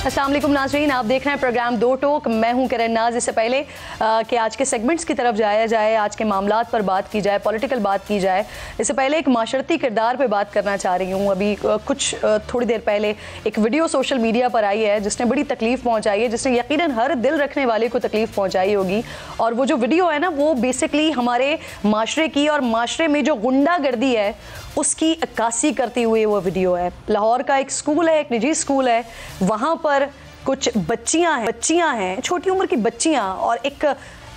अस्सलाम वालेकुम नाज़रीन, आप देख रहे हैं प्रोग्राम दो टोक। मैं हूं किरण नाज। इससे पहले कि आज के सेगमेंट्स की तरफ जाया जाए, आज के मामलात पर बात की जाए, पॉलिटिकल बात की जाए, इससे पहले एक माशरती किरदार पे बात करना चाह रही हूँ। अभी कुछ थोड़ी देर पहले एक वीडियो सोशल मीडिया पर आई है जिसने बड़ी तकलीफ़ पहुँचाई है, जिसने यकीनन हर दिल रखने वाले को तकलीफ़ पहुँचाई होगी। और वो जो वीडियो है ना, वो बेसिकली हमारे माशरे की और माशरे में जो गुंडागर्दी है उसकी अक्कासी करती हुई वो वीडियो है। लाहौर का एक स्कूल है, एक निजी स्कूल है, वहाँ पर कुछ बच्चियां हैं, छोटी उम्र की बच्चियां, और एक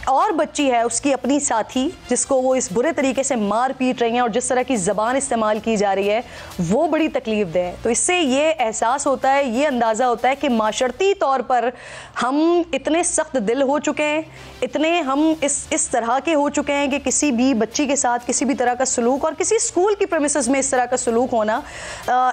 और बच्ची है उसकी अपनी साथी, जिसको वो इस बुरे तरीके से मार पीट रही हैं और जिस तरह की ज़बान इस्तेमाल की जा रही है वो बड़ी तकलीफ दे है। तो इससे ये एहसास होता है, ये अंदाज़ा होता है कि माशरती तौर पर हम इतने सख्त दिल हो चुके हैं, इतने हम इस तरह के हो चुके हैं कि किसी भी बच्ची के साथ किसी भी तरह का सलूक, और किसी स्कूल की प्रेमिसेस में इस तरह का सलूक होना,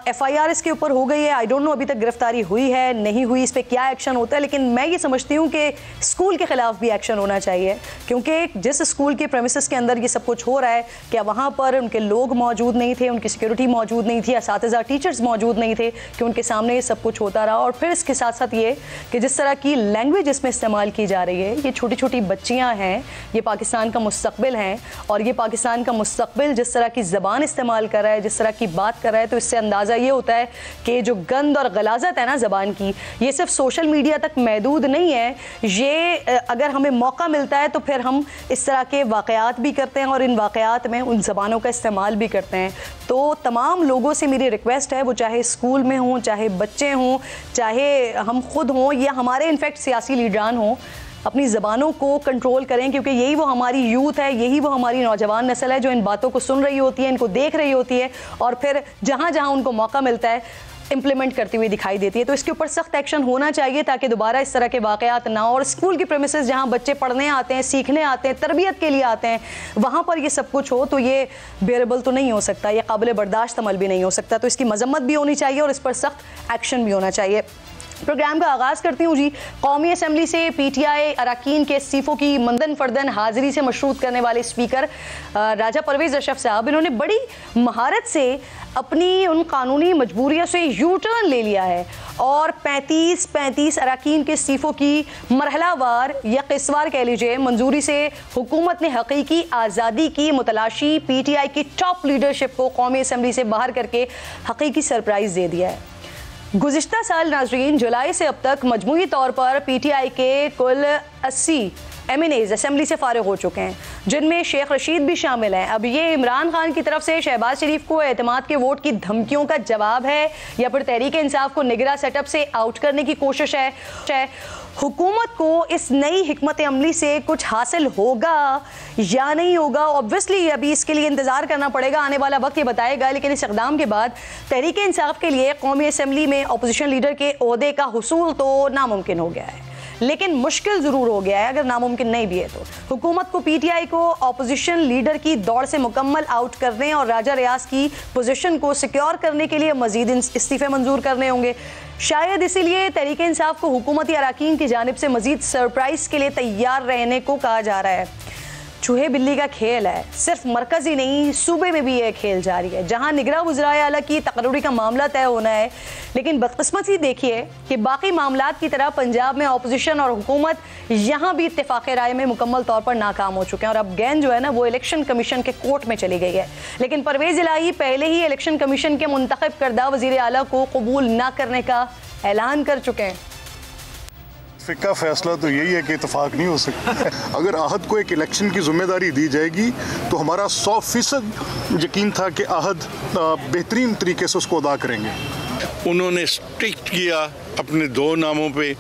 FIR इसके ऊपर हो गई है। आई डोंट नो अभी तक गिरफ्तारी हुई है नहीं हुई, इस पर क्या एक्शन होता है, लेकिन मैं ये समझती हूँ कि स्कूल के खिलाफ भी एक्शन होना चाहिए, क्योंकि जिस स्कूल के प्रेमिसेस के अंदर ये सब कुछ हो रहा है, क्या वहाँ पर उनके लोग मौजूद नहीं थे, उनकी सिक्योरिटी मौजूद नहीं थी, असातिज़ा टीचर्स मौजूद नहीं थे कि उनके सामने ये सब कुछ होता रहा। और फिर इसके साथ साथ ये कि जिस तरह की लैंग्वेज इसमें इस्तेमाल की जा रही है, ये छोटी छोटी बच्चियाँ हैं, ये पाकिस्तान का मुस्तकबिल हैं, और ये पाकिस्तान का मुस्तकबिल जिस तरह की ज़बान इस्तेमाल कर रहा है, जिस तरह की बात कर रहा है, तो इससे अंदाज़ा ये होता है कि जो गंद और गलाजत है ना ज़बान की, ये सिर्फ सोशल मीडिया तक महदूद नहीं है। ये अगर हमें मौका मिलता है तो फिर हम इस तरह के वाक़यात भी करते हैं और इन वाक़यात में उन ज़बानों का इस्तेमाल भी करते हैं। तो तमाम लोगों से मेरी रिक्वेस्ट है, वो चाहे स्कूल में हों, चाहे बच्चे हों, चाहे हम खुद हों, या हमारे इनफैक्ट सियासी लीडरान हों, अपनी ज़बानों को कंट्रोल करें, क्योंकि यही वो हमारी यूथ है, यही वो हमारी नौजवान नस्ल है जो इन बातों को सुन रही होती है, इनको देख रही होती है, और फिर जहाँ जहाँ उनको मौका मिलता है इम्प्लीमेंट करती हुई दिखाई देती है। तो इसके ऊपर सख्त एक्शन होना चाहिए ताकि दोबारा इस तरह के वाक़यात ना हो। और स्कूल की प्रेमिसेस जहाँ बच्चे पढ़ने आते हैं, सीखने आते हैं, तरबियत के लिए आते हैं, वहाँ पर ये सब कुछ हो तो ये बेरेबल तो नहीं हो सकता, ये काबिल बर्दाश्त अमल भी नहीं हो सकता। तो इसकी मजम्मत भी होनी चाहिए और इस पर सख्त एक्शन भी होना चाहिए। प्रोग्राम का आगाज़ करती हूँ जी। कौमी असम्बली से PTI अरकान के इस्तीफ़ों की मंदन फर्दन हाज़िरी से मशरूत करने वाले स्पीकर राजा परवेज़ अशरफ साहब, इन्होंने बड़ी महारत से अपनी उन कानूनी मजबूरियों से यू टर्न ले लिया है और 35 अरकान के इस्तीफ़ों की मरहलावार या क़िस्वार कह लीजिए मंजूरी से हुकूमत ने हकीकी आज़ादी की मुतलाशी PTI की टॉप लीडरशिप को कौमी असम्बली से बाहर करके हकीकी सरप्राइज़ दे दिया है। गुज़िश्ता साल नाज़रीन जुलाई से अब तक मजमूई तौर पर PTI के कुल 80 MNAs असम्बली से फारिग हो चुके हैं, जिनमें शेख रशीद भी शामिल हैं। अब ये इमरान खान की तरफ से शहबाज शरीफ को एतमाद के वोट की धमकियों का जवाब है या फिर तहरीक इंसाफ को निगरां सेटअप से आउट करने की कोशिश है। हुकूमत को इस नई हिकमत अमली से कुछ हासिल होगा या नहीं होगा, ऑब्वियसली अभी इसके लिए इंतज़ार करना पड़ेगा, आने वाला वक्त ये बताएगा। लेकिन इस इक़दाम के बाद तहरीक इंसाफ के लिए कौमी असम्बली में अपोजिशन लीडर के ओहदे का हुसूल तो नामुमकिन हो गया है, लेकिन मुश्किल ज़रूर हो गया है। अगर नामुमकिन नहीं भी है तो हुकूमत को PTI को अपोजिशन लीडर की दौड़ से मुकम्मल आउट करने और राजा रियाज की पोजीशन को सिक्योर करने के लिए मज़ीद इस्तीफ़े मंजूर करने होंगे। शायद इसीलिए तहरीक इंसाफ को हुकूमती अरकान की जानिब से मज़ीद सरप्राइज़ के लिए तैयार रहने को कहा जा रहा है। चूहे बिल्ली का खेल है, सिर्फ मरकज़ ही नहीं सूबे में भी यह खेल जारी है, जहां निगरां वज़राए आला की तकर्रुरी का मामला तय होना है। लेकिन बदकिस्मती देखिए कि बाकी मामलात की तरह पंजाब में अपोजिशन और हुकूमत यहाँ भी इत्तेफाक़ राय में मुकम्मल तौर पर नाकाम हो चुके हैं और अब गेंद जो है ना वो इलेक्शन कमीशन के कोर्ट में चली गई है। लेकिन परवेज़ इलाही पहले ही इलेक्शन कमीशन के मुंतखब करदा वज़ीर आला को कबूल न करने का ऐलान कर चुके हैं। फ़िक्का फैसला तो यही है कि इत्तेफाक नहीं हो सकता। अगर आहद को एक इलेक्शन की जिम्मेदारी दी जाएगी तो हमारा 100% यकीन था कि आहद बेहतरीन तरीके से उसको अदा करेंगे। उन्होंने स्ट्रिक्ट किया अपने 2 नामों पे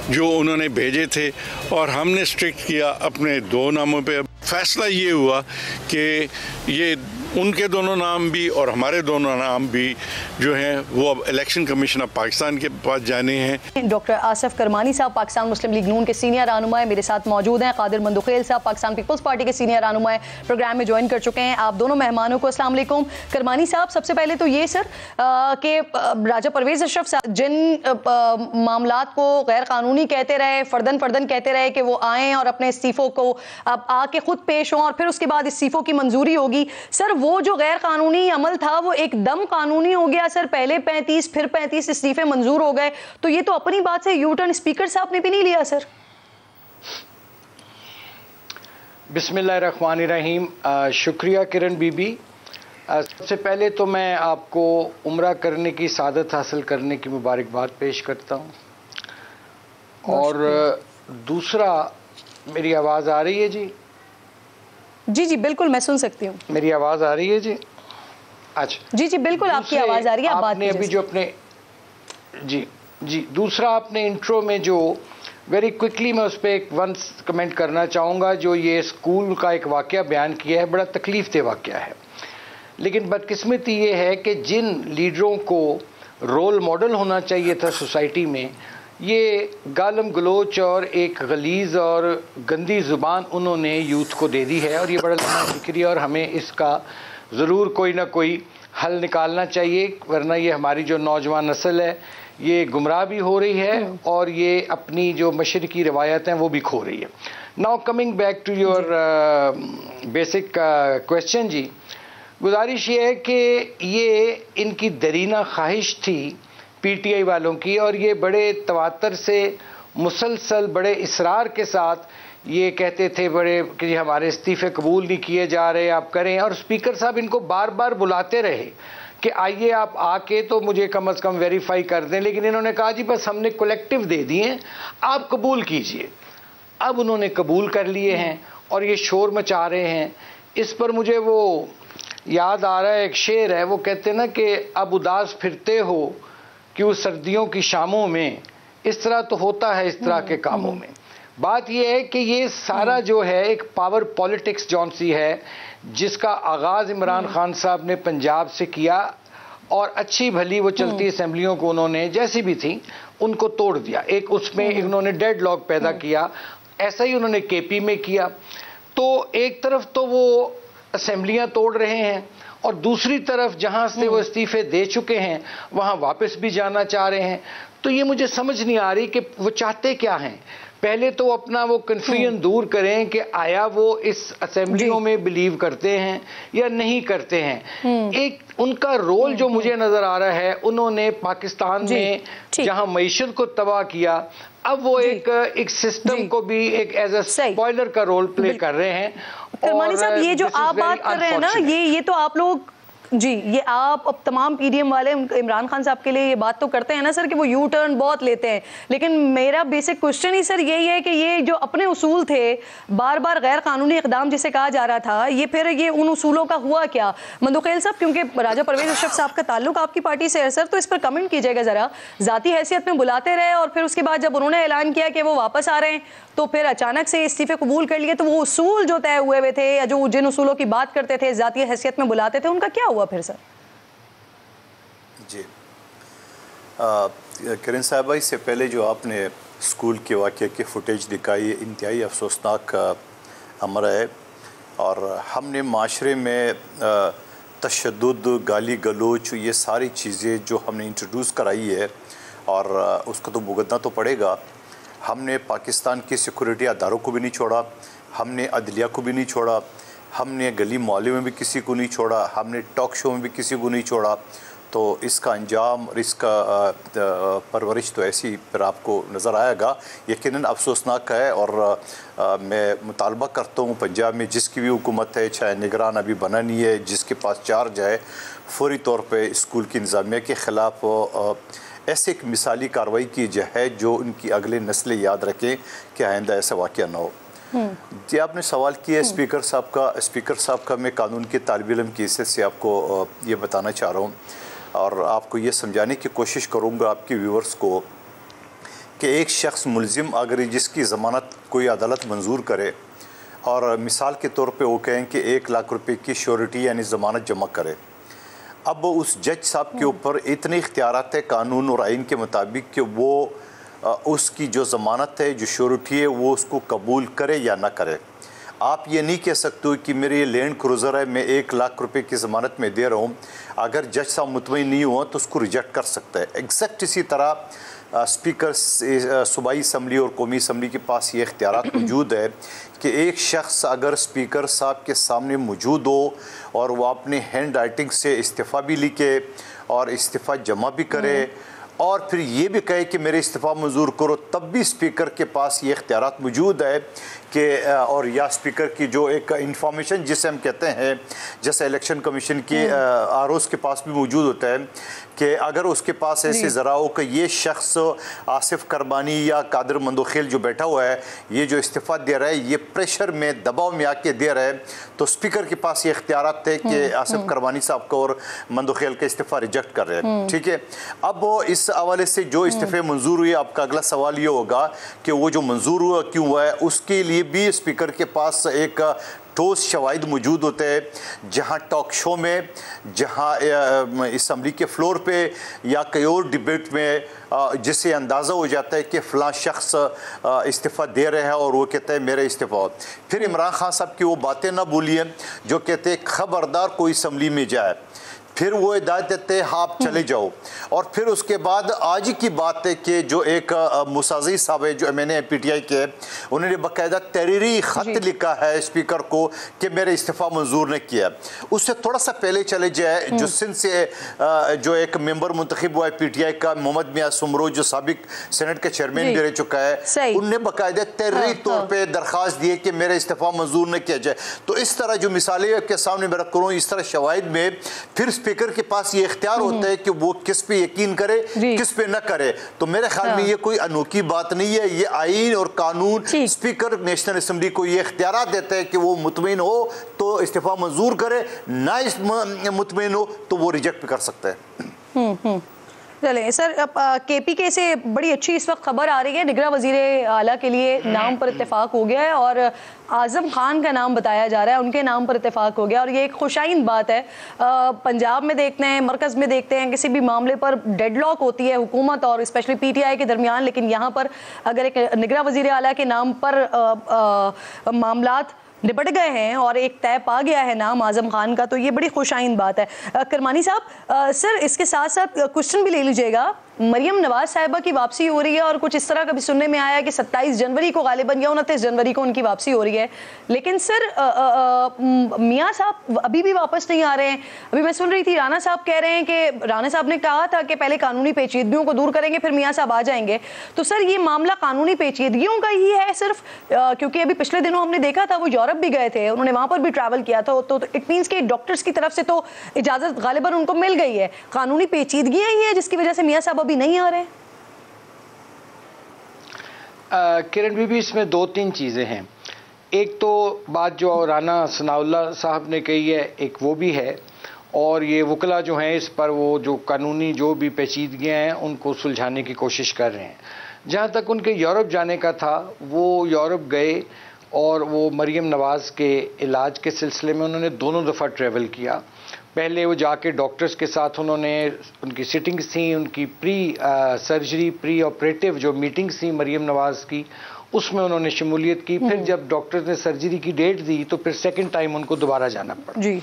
जो उन्होंने भेजे थे और हमने स्ट्रिक्ट किया अपने 2 नामों पे। फैसला ये हुआ कि ये उनके दोनों नाम भी और हमारे दोनों नाम भी जो हैं वो अब इलेक्शन कमीशन ऑफ पाकिस्तान के पास जाने हैं। डॉक्टर आसिफ करमानी साहब पाकिस्तान मुस्लिम लीग नून के सीनियर रहनुमा मेरे साथ मौजूद हैं। कादिर मंदुखेल साहब पाकिस्तान पीपल्स पार्टी के सीनियर रहनुमा प्रोग्राम में ज्वाइन कर चुके हैं। आप दोनों मेहमानों को अस्सलाम वालेकुम। करमानी साहब, सबसे पहले तो ये सर कि राजा परवेज़ अशरफ साहब जिन मामलात को गैर कानूनी कहते रहे, फर्दन कहते रहे कि वो आएँ और अपने इस्तीफ़ों को अब आके खुद पेश हों और फिर उसके बाद इस्तीफ़ों की मंजूरी होगी, सर वो जो गैर कानूनी अमल था वो एकदम कानूनी हो गया लिया सर, पहले 35 फिर 35 इस्तीफे मंजूर हो गए, तो ये तो अपनी बात से यू टर्न स्पीकर साहब ने भी नहीं लिया सर। बिस्मिल्लाहिर्रहमानिर्रहीम। शुक्रिया किरण बीबी। सबसे पहले तो मैं आपको उम्रा करने की सादत हासिल करने की मुबारकबाद पेश करता हूँ, और दूसरा, मेरी आवाज़ आ रही है जी? जी जी बिल्कुल, मैं सुन सकती हूँ। मेरी आवाज़ आ रही है जी? अच्छा जी जी बिल्कुल, आपकी आवाज़ आ रही है। आप बात अभी जो अपने जी दूसरा आपने इंट्रो में जो वेरी क्विकली मैं उस पर एक वंस कमेंट करना चाहूँगा, जो ये स्कूल का एक वाक़या बयान किया है, बड़ा तकलीफ दे वाक़या है। लेकिन बदकिस्मती ये है कि जिन लीडरों को रोल मॉडल होना चाहिए था सोसाइटी में, ये गालम गलोच और एक गलीज़ और गंदी ज़ुबान उन्होंने यूथ को दे दी है, और ये बड़ा लंबा जिक्र है, और हमें इसका ज़रूर कोई ना कोई हल निकालना चाहिए, वरना ये हमारी जो नौजवान नस्ल है ये गुमराह भी हो रही है और ये अपनी जो मशरकी रवायत हैं वो भी खो रही है। Now coming back to your basic question जी, गुजारिश ये है कि ये इनकी दरीना ख्वाहिश थी पीटीआई वालों की, और ये बड़े तवातर से मुसलसल बड़े इसरार के साथ ये कहते थे बड़े कि हमारे इस्तीफ़े कबूल नहीं किए जा रहे, आप करें। और स्पीकर साहब इनको बार बार बुलाते रहे कि आइए आप आके तो मुझे कम से कम वेरीफाई कर दें, लेकिन इन्होंने कहा जी बस हमने कलेक्टिव दे दिए, आप कबूल कीजिए। अब उन्होंने कबूल कर लिए हैं और ये शोर मचा रहे हैं। इस पर मुझे वो याद आ रहा है, एक शेर है, वो कहते हैं ना कि अब उदास फिरते हो क्यों सर्दियों की शामों में, इस तरह तो होता है इस तरह के कामों में। बात यह है कि ये सारा जो है एक पावर पॉलिटिक्स जौन सी है, जिसका आगाज़ इमरान खान साहब ने पंजाब से किया, और अच्छी भली वो चलती असेंबलियों को उन्होंने जैसी भी थी उनको तोड़ दिया, एक उसमें इन्होंने डेड लॉक पैदा किया। ऐसा ही उन्होंने केपी में किया। तो एक तरफ तो वो असेंबलियां तोड़ रहे हैं, और दूसरी तरफ जहां से वो इस्तीफे दे चुके हैं वहां वापस भी जाना चाह रहे हैं। तो ये मुझे समझ नहीं आ रही कि वो चाहते क्या हैं। पहले तो अपना वो कन्फ्यूजन दूर करें कि आया वो इस असेंबलियों में बिलीव करते हैं या नहीं करते हैं। एक उनका रोल जो मुझे नजर आ रहा है, उन्होंने पाकिस्तान में जहां मईशत को तबाह किया, अब वो एक सिस्टम को भी एक एज अ स्पॉइलर का रोल प्ले कर रहे हैं। करमानी साहब, ये जो आप बात कर रहे हैं ना, ये तो आप लोग जी, ये आप अब तमाम पीडीएम वाले इमरान खान साहब के लिए ये बात तो करते हैं ना सर कि वो यू टर्न बहुत लेते हैं, लेकिन मेरा बेसिक क्वेश्चन ही सर यही है कि ये जो अपने उसूल थे, बार बार गैर कानूनी इकदाम जिसे कहा जा रहा था, ये फिर ये उन उसूलों का हुआ क्या? मंदुखेल साहब, क्योंकि राजा परवेज अशरफ साहब का ताल्लुक आपकी पार्टी से है सर, तो इस पर कमेंट कीजिएगा ज़रा। ज़ाती हैसियत में बुलाते रहे और फिर उसके बाद जब उन्होंने ऐलान किया कि वो वापस आ रहे हैं, तो फिर अचानक से इस्तीफे कबूल कर लिए, तो वो उसूल जो तय हुए हुए थे या जो जिन उसूलों की बात करते थे, ज़ाती हैसियत में बुलाते थे, उनका क्या हुआ फिर सर? जी किरण साहबा, इससे पहले जो आपने स्कूल के वाक़े की फुटेज दिखाई, इंतहाई अफसोसनाक अमर है, और हमने माशरे में तशद्दुद, गाली गलोच, ये सारी चीज़ें जो हमने इंट्रोड्यूस कराई है, और उसको तो भुगतना तो पड़ेगा। हमने पाकिस्तान के सिक्योरिटी अदारों को भी नहीं छोड़ा, हमने अदलिया को भी नहीं छोड़ा, हमने गली मोहल्ले में भी किसी को नहीं छोड़ा, हमने टॉक शो में भी किसी को नहीं छोड़ा। तो इसका अंजाम और इसका परवरिश तो ऐसी फिर आपको नज़र आएगा, यकीनन अफसोसनाक है। और मैं मुतालबा करता हूँ पंजाब में जिसकी भी हुकूमत है, चाहे निगरान अभी बना नहीं है, जिसके पास चार्ज है, फौरी तौर पे स्कूल की इंतज़ामिया के ख़िलाफ़ ऐसे एक मिसाली कार्रवाई की जाए जो उनकी अगले नस्लें याद रखें कि आइंदा ऐसा वाक़या ना हो। जी, आपने सवाल किया स्पीकर साहब का मैं कानून के तालिब इल्म की हैसियत से आपको ये बताना चाह रहा हूँ, और आपको ये समझाने की कोशिश करूँगा आपके व्यूवर्स को कि एक शख्स मुलजिम अगर जिसकी ज़मानत कोई अदालत मंजूर करे और मिसाल के तौर पे वो कहें कि 1 लाख रुपए की श्योरिटी यानी ज़मानत जमा करे, अब उस जज साहब के ऊपर इतने इख्तियारात है कानून और आइन के मुताबिक कि वो उसकी जो ज़मानत है, जो श्योरिटी है, वो उसको कबूल करे या ना करे। आप ये नहीं कह सकते कि मेरी ये लैंड क्रूज़र है, मैं 1 लाख रुपए की ज़मानत में दे रहा हूँ, अगर जज साहब मुतमईन नहीं हुआ तो उसको रिजेक्ट कर सकता है। एग्जैक्ट इसी तरह स्पीकर सूबाई असम्बली और कौमी असम्बली के पास ये इख्तियारात मौजूद है कि एक शख्स अगर स्पीकर साहब के सामने मौजूद हो और वो अपने हैंड राइटिंग से इस्तीफ़ा भी लिखे और इस्तीफ़ा जमा भी करे और फिर ये भी कहे कि मेरे इस्तीफ़ा मंजूर करो, तब भी स्पीकर के पास ये इख्तियारात मौजूद है कि और या स्पीकर की जो एक इंफॉर्मेशन जिसे हम कहते हैं, जैसे इलेक्शन कमीशन की आरओज़ के पास भी मौजूद होता है कि अगर उसके पास ऐसे ज़रा हो कि ये शख्स आसिफ करबानी या कादिर मंदोखेल जो बैठा हुआ है, ये जो इस्तीफ़ा दे रहा है, ये प्रेशर में दबाव में आके दे रहा है, तो स्पीकर के पास ये इख्तियारात थे कि आसिफ करबानी साहब को और मंदोखेल का इस्तीफ़ा रिजेक्ट कर रहे हैं। ठीक है, अब वो इस हवाले से जो इस्तीफ़े मंजूर हुए, आपका अगला सवाल ये होगा कि वो जो मंजूर हुआ क्यों हुआ है, उसके लिए भी स्पीकर के पास एक ठोस शवाहिद मौजूद होते हैं, जहाँ टॉक शो में, जहाँ असम्बली के फ्लोर पे या कई और डिबेट में जिससे अंदाज़ा हो जाता है कि फ़लाँ शख्स इस्तीफ़ा दे रहे हैं और वो कहते हैं मेरा इस्तीफ़ा। फिर इमरान खान साहब की वो बातें ना बोलिए जो कहते हैं खबरदार कोई असम्बली में जाए, फिर वो हिदायत देते हैं आप चले जाओ, और फिर उसके बाद आज की बात है कि जो एक मुसाजी साहब है जो MNA PTI के, उन्होंने बाकायदा तहरीरी ख़त लिखा है स्पीकर को कि मेरा इस्तीफ़ा मंजूर नहीं किया। उससे थोड़ा सा पहले चले जाए, जो सिंध से जो एक मेंबर मुंतखब हुआ है PTI का, मोहम्मद मियाँ सुमरो, जो साबिक सेनेट के चेयरमैन भी रह चुका है, उनने बाकायदा तहरीरी तौर पर दरख्वास्त दी कि मेरा इस्तीफ़ा मंजूर नहीं किया जाए। तो इस तरह जो मिसालें आपके सामने मैं रख रहा हूँ, इस तरह शवाहिद में फिर स्पीकर के पास ये इख्तियार होता है कि वो किस पे यकीन करे किस पे न करे। तो मेरे ख्याल में ये कोई अनोखी बात नहीं है, ये आईन और कानून स्पीकर नेशनल असेंबली को ये इख्तियार देता है कि वो मुतमईन हो तो इस्तीफा मंजूर करे, ना मुतमईन हो तो वो रिजेक्ट भी कर सकता है। चलें सर, अब KPK से बड़ी अच्छी इस वक्त खबर आ रही है, निगरान वज़ीर आला के लिए नाम पर इत्तेफाक हो गया है और आज़म खान का नाम बताया जा रहा है, उनके नाम पर इत्तेफाक हो गया और ये एक खुशाइन बात है। पंजाब में देखते हैं, मरकज़ में देखते हैं, किसी भी मामले पर डेडलॉक होती है हुकूमत और स्पेशली PTI के दरमियान, लेकिन यहाँ पर अगर एक निगरान वज़ीर आला के नाम पर मामलात निपट गए हैं और एक तय पा गया है नाम आज़म खान का, तो ये बड़ी खुशाइन बात है। करमानी साहब, सर इसके साथ साथ क्वेश्चन भी ले लीजिएगा। मरियम नवाज साहिबा की वापसी हो रही है और कुछ इस तरह का भी सुनने में आया कि 27 जनवरी को गालिबन या 29 जनवरी को उनकी वापसी हो रही है, लेकिन सर मियाँ साहब अभी भी वापस नहीं आ रहे हैं। अभी मैं सुन रही थी राणा साहब कह रहे हैं कि राणा साहब ने कहा था कि पहले कानूनी पेचीदगियों को दूर करेंगे फिर मियाँ साहब आ जाएंगे। तो सर ये मामला कानूनी पेचीदगियों का ही है सिर्फ? क्योंकि अभी पिछले दिनों हमने देखा था वो यूरोप भी गए थे, उन्होंने वहां पर भी ट्रैवल किया था, तो इट मीन्स कि डॉक्टर्स की तरफ से तो इजाजत गालिबन उनको मिल गई है, कानूनी पेचीदगियां ही है जिसकी वजह से मियाँ साहब अभी नहीं आ रहे हैं। किरण बीबी, इसमें 2-3 चीज़ें हैं। एक तो बात जो राना सनाउल्लाह साहब ने कही है, एक वो भी है, और ये वकला जो हैं इस पर वो जो कानूनी जो भी पेचीदगियाँ हैं उनको सुलझाने की कोशिश कर रहे हैं। जहाँ तक उनके यूरोप जाने का था, वो यूरोप गए और वो मरियम नवाज़ के इलाज के सिलसिले में उन्होंने दोनों दफ़ा ट्रैवल किया। पहले वो जाके डॉक्टर्स के साथ उन्होंने उनकी सिटिंग्स थी, उनकी सर्जरी प्री ऑपरेटिव जो मीटिंग्स थी मरियम नवाज़ की, उसमें उन्होंने शमूलियत की। फिर जब डॉक्टर्स ने सर्जरी की डेट दी तो फिर सेकंड टाइम उनको दोबारा जाना पड़ा जी।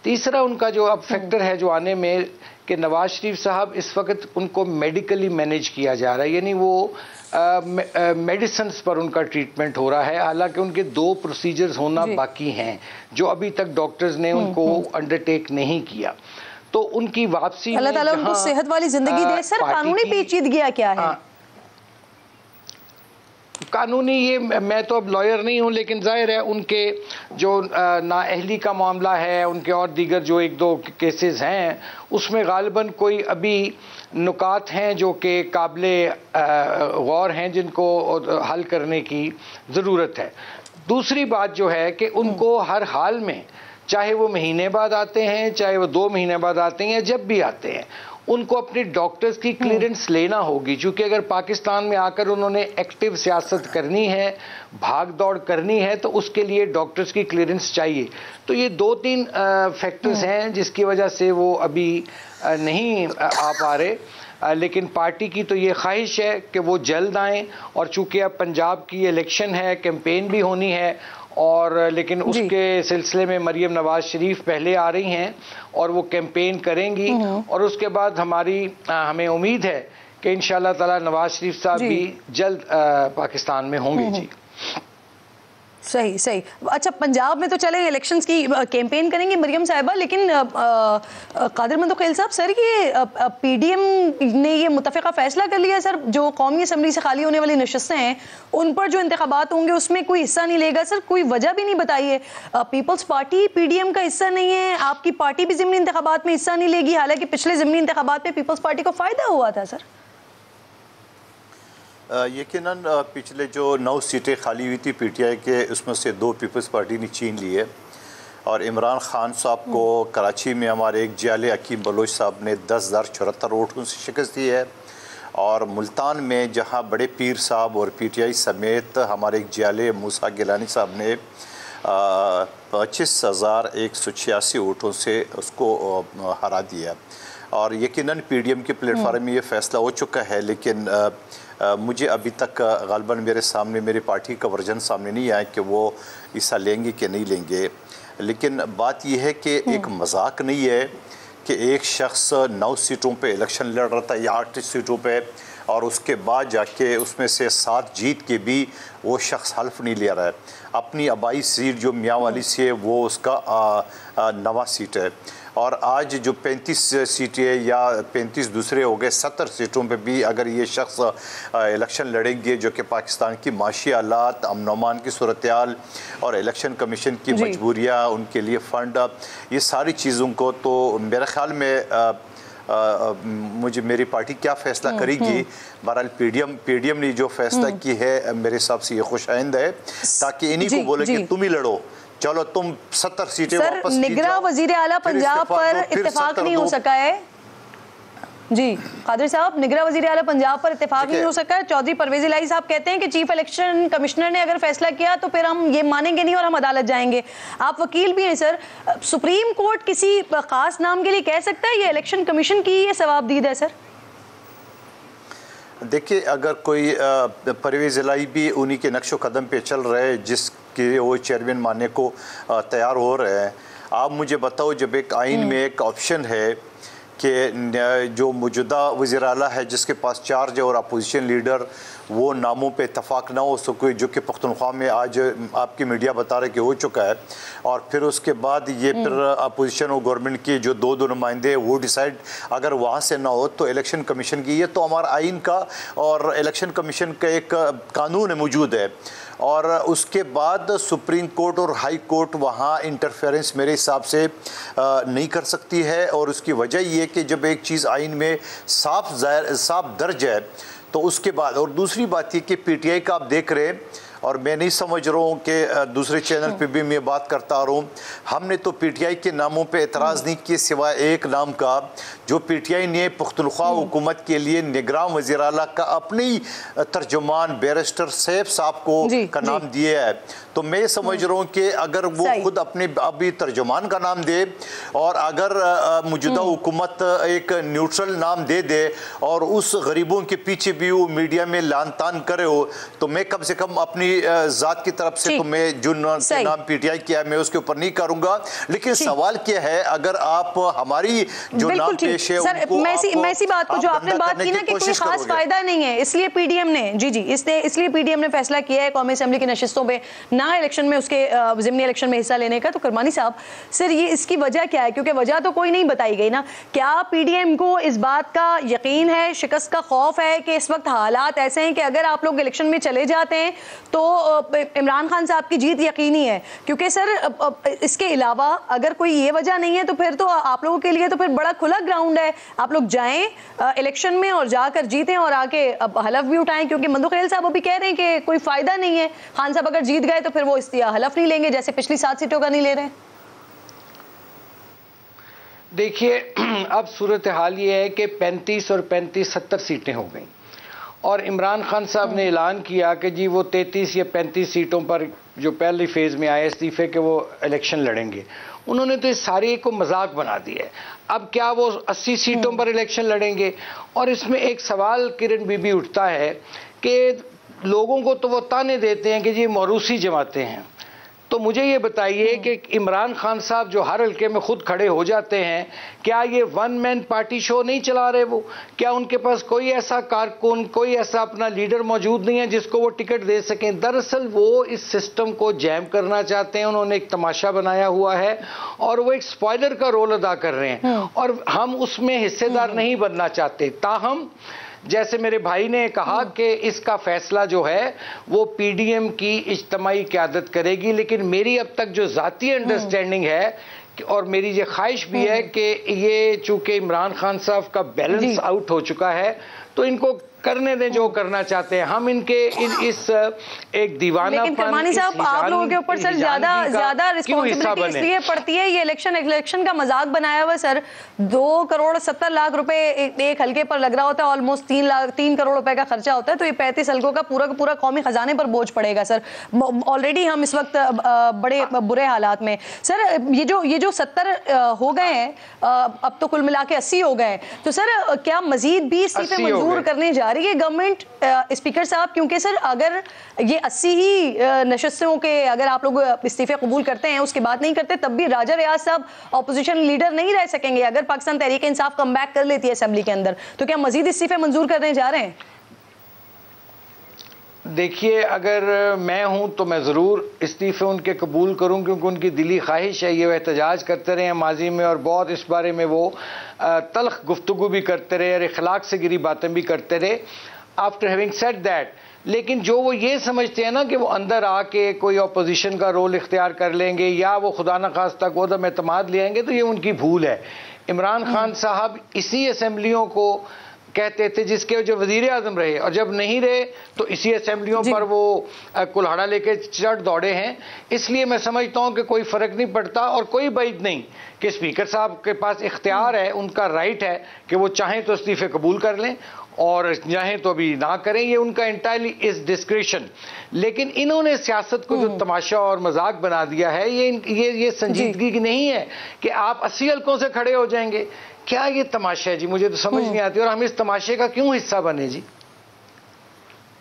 तीसरा उनका जो अब फैक्टर है जो आने में कि नवाज शरीफ साहब इस वक्त उनको मेडिकली मैनेज किया जा रहा है, यानी वो मेडिसिन्स पर उनका ट्रीटमेंट हो रहा है, हालांकि उनके 2 प्रोसीजर्स होना बाकी हैं जो अभी तक डॉक्टर्स ने उनको अंडरटेक नहीं किया। तो उनकी वापसी अल्लाह ताला उनको सेहत वाली जिंदगी दे। सर कानूनी पेचीदगियां क्या है? कानूनी, ये मैं तो अब लॉयर नहीं हूं, लेकिन जाहिर है उनके जो नाअहली का मामला है, उनके और दीगर जो 1-2 केसेस हैं, उसमें गालिबन कोई अभी नुकात हैं जो कि काबिले गौर हैं, जिनको हल करने की ज़रूरत है। दूसरी बात जो है कि उनको हर हाल में, चाहे वो महीने बाद आते हैं, चाहे वो 2 महीने बाद आते हैं, या जब भी आते हैं, उनको अपने डॉक्टर्स की क्लियरेंस लेना होगी, क्योंकि अगर पाकिस्तान में आकर उन्होंने एक्टिव सियासत करनी है, भाग दौड़ करनी है, तो उसके लिए डॉक्टर्स की क्लियरेंस चाहिए। तो ये 2-3 फैक्टर्स हैं जिसकी वजह से वो अभी नहीं आ पा रहे, लेकिन पार्टी की तो ये ख्वाहिश है कि वो जल्द आएँ, और चूँकि अब पंजाब की इलेक्शन है, कैंपेन भी होनी है और लेकिन उसके सिलसिले में मरियम नवाज शरीफ पहले आ रही हैं और वो कैंपेन करेंगी और उसके बाद हमें उम्मीद है कि इंशाअल्लाह ताला नवाज शरीफ साहब भी जल्द पाकिस्तान में होंगे। जी सही सही। अच्छा, पंजाब में तो चले इलेक्शंस की कैंपेन करेंगे मरियम साहिबा, लेकिन कादिर मंतुकील साहब, सर ये पीडीएम ने ये मुतफ़िका फैसला कर लिया सर, जो कौमी असम्बली से खाली होने वाली नशस्तें हैं उन पर जो इंतखाबात होंगे उसमें कोई हिस्सा नहीं लेगा। सर कोई वजह भी नहीं बताई है। पीपल्स पार्टी पीडीएम का हिस्सा नहीं है, आपकी पार्टी भी ज़िमनी इंतखाबात में हिस्सा नहीं लेगी, हालांकि पिछले ज़िमनी इंतखाबात में पीपल्स पार्टी को फ़ायदा हुआ था। सर यकीनन पिछले जो 9 सीटें खाली हुई थी पीटीआई के, उसमें से 2 पीपल्स पार्टी ने छीन ली है और इमरान खान साहब को कराची में हमारे एक जियाले हकीम बलोच साहब ने 10,074 वोटों से शिकस्त दी है और मुल्तान में जहां बड़े पीर साहब और पीटीआई समेत हमारे एक जियाले मूसा गिलानी साहब ने 25,186 वोटों से उसको हरा दिया और यकीनन पीडीएम के प्लेटफार्म में ये फैसला हो चुका है। लेकिन मुझे अभी तक गालबन मेरे सामने मेरी पार्टी का वर्जन सामने नहीं आया कि वो हिस्सा लेंगे कि नहीं लेंगे। लेकिन बात यह है कि एक मजाक नहीं है कि एक शख्स 9 सीटों पे इलेक्शन लड़ रहा था या 8 सीटों पे और उसके बाद जाके उसमें से 7 जीत के भी वो शख्स हल्फ नहीं ले रहा है। अपनी आबाई सीट जो मियाँ वाली से है वो उसका नवा सीट है और आज जो 35 सीटें या 35 दूसरे हो गए 70 सीटों पे भी अगर ये शख्स इलेक्शन लड़ेंगे जो कि पाकिस्तान की माशी हालात, अमन अमान की सूरत हाल और इलेक्शन कमीशन की मजबूरियाँ, उनके लिए फ़ंड, ये सारी चीज़ों को तो मेरे ख्याल में मुझे मेरी पार्टी क्या फ़ैसला करेगी। बहरहाल पीडीएम ने जो फ़ैसला की है मेरे हिसाब से ये खुशाइंद है ताकि इन्हीं को बोले कि तुम ही लड़ो, चलो तुम 70 सीटें वापस निगरां वज़ीर आला पंजाब पर इत्तेफाक नहीं हो सका है। जी कादिर साहब, निगरां वज़ीर आला पंजाब पर इत्तेफाक नहीं हो सका है। चौधरी परवेज़ इलाही साहब कहते हैं कि चीफ इलेक्शन कमिश्नर ने अगर फैसला किया तो फिर हम ये मानेंगे नहीं और हम अदालत जाएंगे। आप वकील भी हैं सर, सुप्रीम कोर्ट किसी खास नाम के लिए कह सकता है ये इलेक्शन कमीशन की ये सवाबदीद है? सर देखिए, अगर कोई परवेज़ इलाही भी उन्हीं के नक्शो कदम पे चल रहे जिसके वो चेयरमैन मानने को तैयार हो रहे हैं, आप मुझे बताओ जब एक आइन में एक ऑप्शन है कि जो मौजूदा वज़ीर आला है जिसके पास चार्ज है और अपोजिशन लीडर वो नामों पे इत्तफाक ना हो सके, जो कि पख्तूनख्वा में आज आपकी मीडिया बता रहे कि हो चुका है, और फिर उसके बाद ये फिर अपोजिशन और गवर्नमेंट के जो 2 नुमाइंदे वो डिसाइड अगर वहाँ से ना हो तो इलेक्शन कमीशन की, ये तो हमारा आइन का और इलेक्शन कमीशन का एक कानून मौजूद है। और उसके बाद सुप्रीम कोर्ट और हाई कोर्ट वहाँ इंटरफेरेंस मेरे हिसाब से नहीं कर सकती है और उसकी वजह ये कि जब एक चीज़ आइन में साफ दर्ज है तो उसके बाद, और दूसरी बात ये कि पीटीआई का आप देख रहे हैं और मैं नहीं समझ रहा हूँ कि दूसरे चैनल पे भी मैं बात करता रहा हूँ, हमने तो पीटीआई के नामों पे एतराज़ नहीं किए सिवाय एक नाम का जो पीटीआई ने पुख्तनख्वा हुकूमत के लिए निगरान वज़ीर आला का अपने ही तर्जुमान बैरिस्टर सैफ साहब को का नाम दिया है। तो मैं समझ रहा हूँ कि अगर वो खुद अपने अभी तर्जुमान का नाम दे और अगर मौजूदा हुकूमत एक न्यूट्रल नाम दे दे और उस गरीबों के पीछे भी वो मीडिया में लान तान करे हो, तो मैं कम से कम अपनी ज़ात की तरफ से तो मैं जो नाम पीटीआई किया है मैं उसके ऊपर नहीं करूँगा। लेकिन सवाल क्या है, अगर आप हमारी जो नाम पेश है उनको मैं इसी बात को जो आपने बात की ना कि कोई खास फायदा नहीं है, इसलिए पीडीएम ने इसलिए पीडीएम ने फैसला किया है कौमी असेंबली की नशिस्तों पे ना इलेक्शन में उसके ज़िमनी इलेक्शन में हिस्सा लेने का। तो करमानी साहब सर ये इसकी वजह क्या है, क्योंकि वजह तो कोई नहीं बताई गई ना। क्या पीडीएम को इस बात का यकीन है, शिकस्त का खौफ है कि इस वक्त हालात ऐसे हैं कि अगर आप लोग इलेक्शन में चले जाते हैं तो इमरान खान साहब की जीत यकीनी है? क्योंकि सर इसके अलावा अगर कोई ये वजह नहीं है तो फिर तो आप लोगों के लिए तो फिर बड़ा खुला ग्राउंड है, आप लोग जाएं इलेक्शन में और जाकर जीतें और आके अब हलफ भी उठाएं, क्योंकि मंतुकील साहब अभी कह रहे हैं कि कोई फायदा नहीं है, खान साहब अगर जीत गए तो फिर वो इस्तिया हलफ नहीं लेंगे जैसे पिछली 7 सीटों का नहीं ले रहे। देखिए अब सूरत हाल ये है कि 35 और 35 70 सीटें हो गई और इमरान खान साहब ने ऐलान किया कि जी वो 33 या 35 सीटों पर जो पहली फेज़ में आए इस्तीफे के वो इलेक्शन लड़ेंगे। उन्होंने तो इस सारे को मजाक बना दिया है। अब क्या वो 80 सीटों पर इलेक्शन लड़ेंगे? और इसमें एक सवाल किरण बीबी उठता है कि लोगों को तो वो ताने देते हैं कि जी मौरूसी जमाते हैं, तो मुझे ये बताइए कि इमरान खान साहब जो हर हल्के में खुद खड़े हो जाते हैं, क्या ये वन मैन पार्टी शो नहीं चला रहे वो? क्या उनके पास कोई ऐसा कारकुन, कोई ऐसा अपना लीडर मौजूद नहीं है जिसको वो टिकट दे सकें? दरअसल वो इस सिस्टम को जैम करना चाहते हैं। उन्होंने एक तमाशा बनाया हुआ है और वो एक स्पॉइलर का रोल अदा कर रहे हैं और हम उसमें हिस्सेदार नहीं बनना चाहते। ताहम जैसे मेरे भाई ने कहा कि इसका फैसला जो है वो पीडीएम की इज्तिमाई क़यादत करेगी, लेकिन मेरी अब तक जो ज़ाती अंडरस्टैंडिंग है और मेरी ये ख्वाहिश भी है कि ये चूंकि इमरान खान साहब का बैलेंस आउट हो चुका है तो इनको करने दें जो करना चाहते हैं। हम इनके इस एक दीवाना, लेकिन करमानी साहब आप लोगों के ऊपर सर ज्यादा रिस्पॉन्सिबिलिटी इसलिए पड़ती है, ये इलेक्शन का मजाक बनाया हुआ सर। 2,70,00,000 रुपए एक हल्के पर लग रहा होता है, ऑलमोस्ट 3 करोड़ रुपए का खर्चा होता है, तो ये 35 हल्कों का पूरा कौमी खजाने पर बोझ पड़ेगा सर। ऑलरेडी हम इस वक्त बड़े बुरे हालात में सर। ये जो 70 हो गए हैं, अब तो कुल मिला के 80 हो गए हैं, तो सर क्या मजीद भी इस्तीफे मंजूर करने जा रही है गवर्नमेंट स्पीकर साहब? क्योंकि सर अगर ये 80 ही नशस्तों के अगर आप लोग इस्तीफे कबूल करते हैं, उसके बाद नहीं करते, तब भी राजा रियाज साहब ऑपोजिशन लीडर नहीं रह सकेंगे। अगर पाकिस्तान तहरीक इंसाफ कम बैक कर लेती है असेंबली के अंदर, तो क्या मजीद इस्तीफे मंजूर करने जा रहे हैं? देखिए, अगर मैं हूं तो मैं ज़रूर इस्तीफ़े उनके कबूल करूं, क्योंकि उनकी दिली ख्वाहिश है ये एहतजाज करते रहे हैं माजी में और बहुत इस बारे में वो तल्ख गुफ्तगू भी करते रहे और इखलाक से गिरी बातें भी करते रहे। आफ्टर हैविंग सेड दैट, लेकिन जो वो ये समझते हैं ना कि वो अंदर आके कोई अपोजिशन का रोल इख्तियार कर लेंगे या वो खुदा न खास्ता को अदम एतमाद ले आएंगे, तो ये उनकी भूल है। इमरान खान साहब इसी असेंबलियों को कहते थे जिसके जो वजीर आजम रहे, और जब नहीं रहे तो इसी असेंबलियों पर वो कुल्हाड़ा लेके चढ़ दौड़े हैं। इसलिए मैं समझता हूं कि कोई फ़र्क नहीं पड़ता और कोई बात नहीं कि स्पीकर साहब के पास इख्तियार है, उनका राइट है कि वो चाहें तो इस्तीफे कबूल कर लें और चाहें तो अभी ना करें, ये उनका इंटायरली इज डिस्क्रिशन। लेकिन इन्होंने सियासत को जो तमाशा और मजाक बना दिया है, ये संजीदगी की नहीं है कि आप 80 हल्कों से खड़े हो जाएंगे। क्या ये तमाशा है जी? मुझे तो समझ नहीं आती और हम इस तमाशे का क्यों हिस्सा बने जी?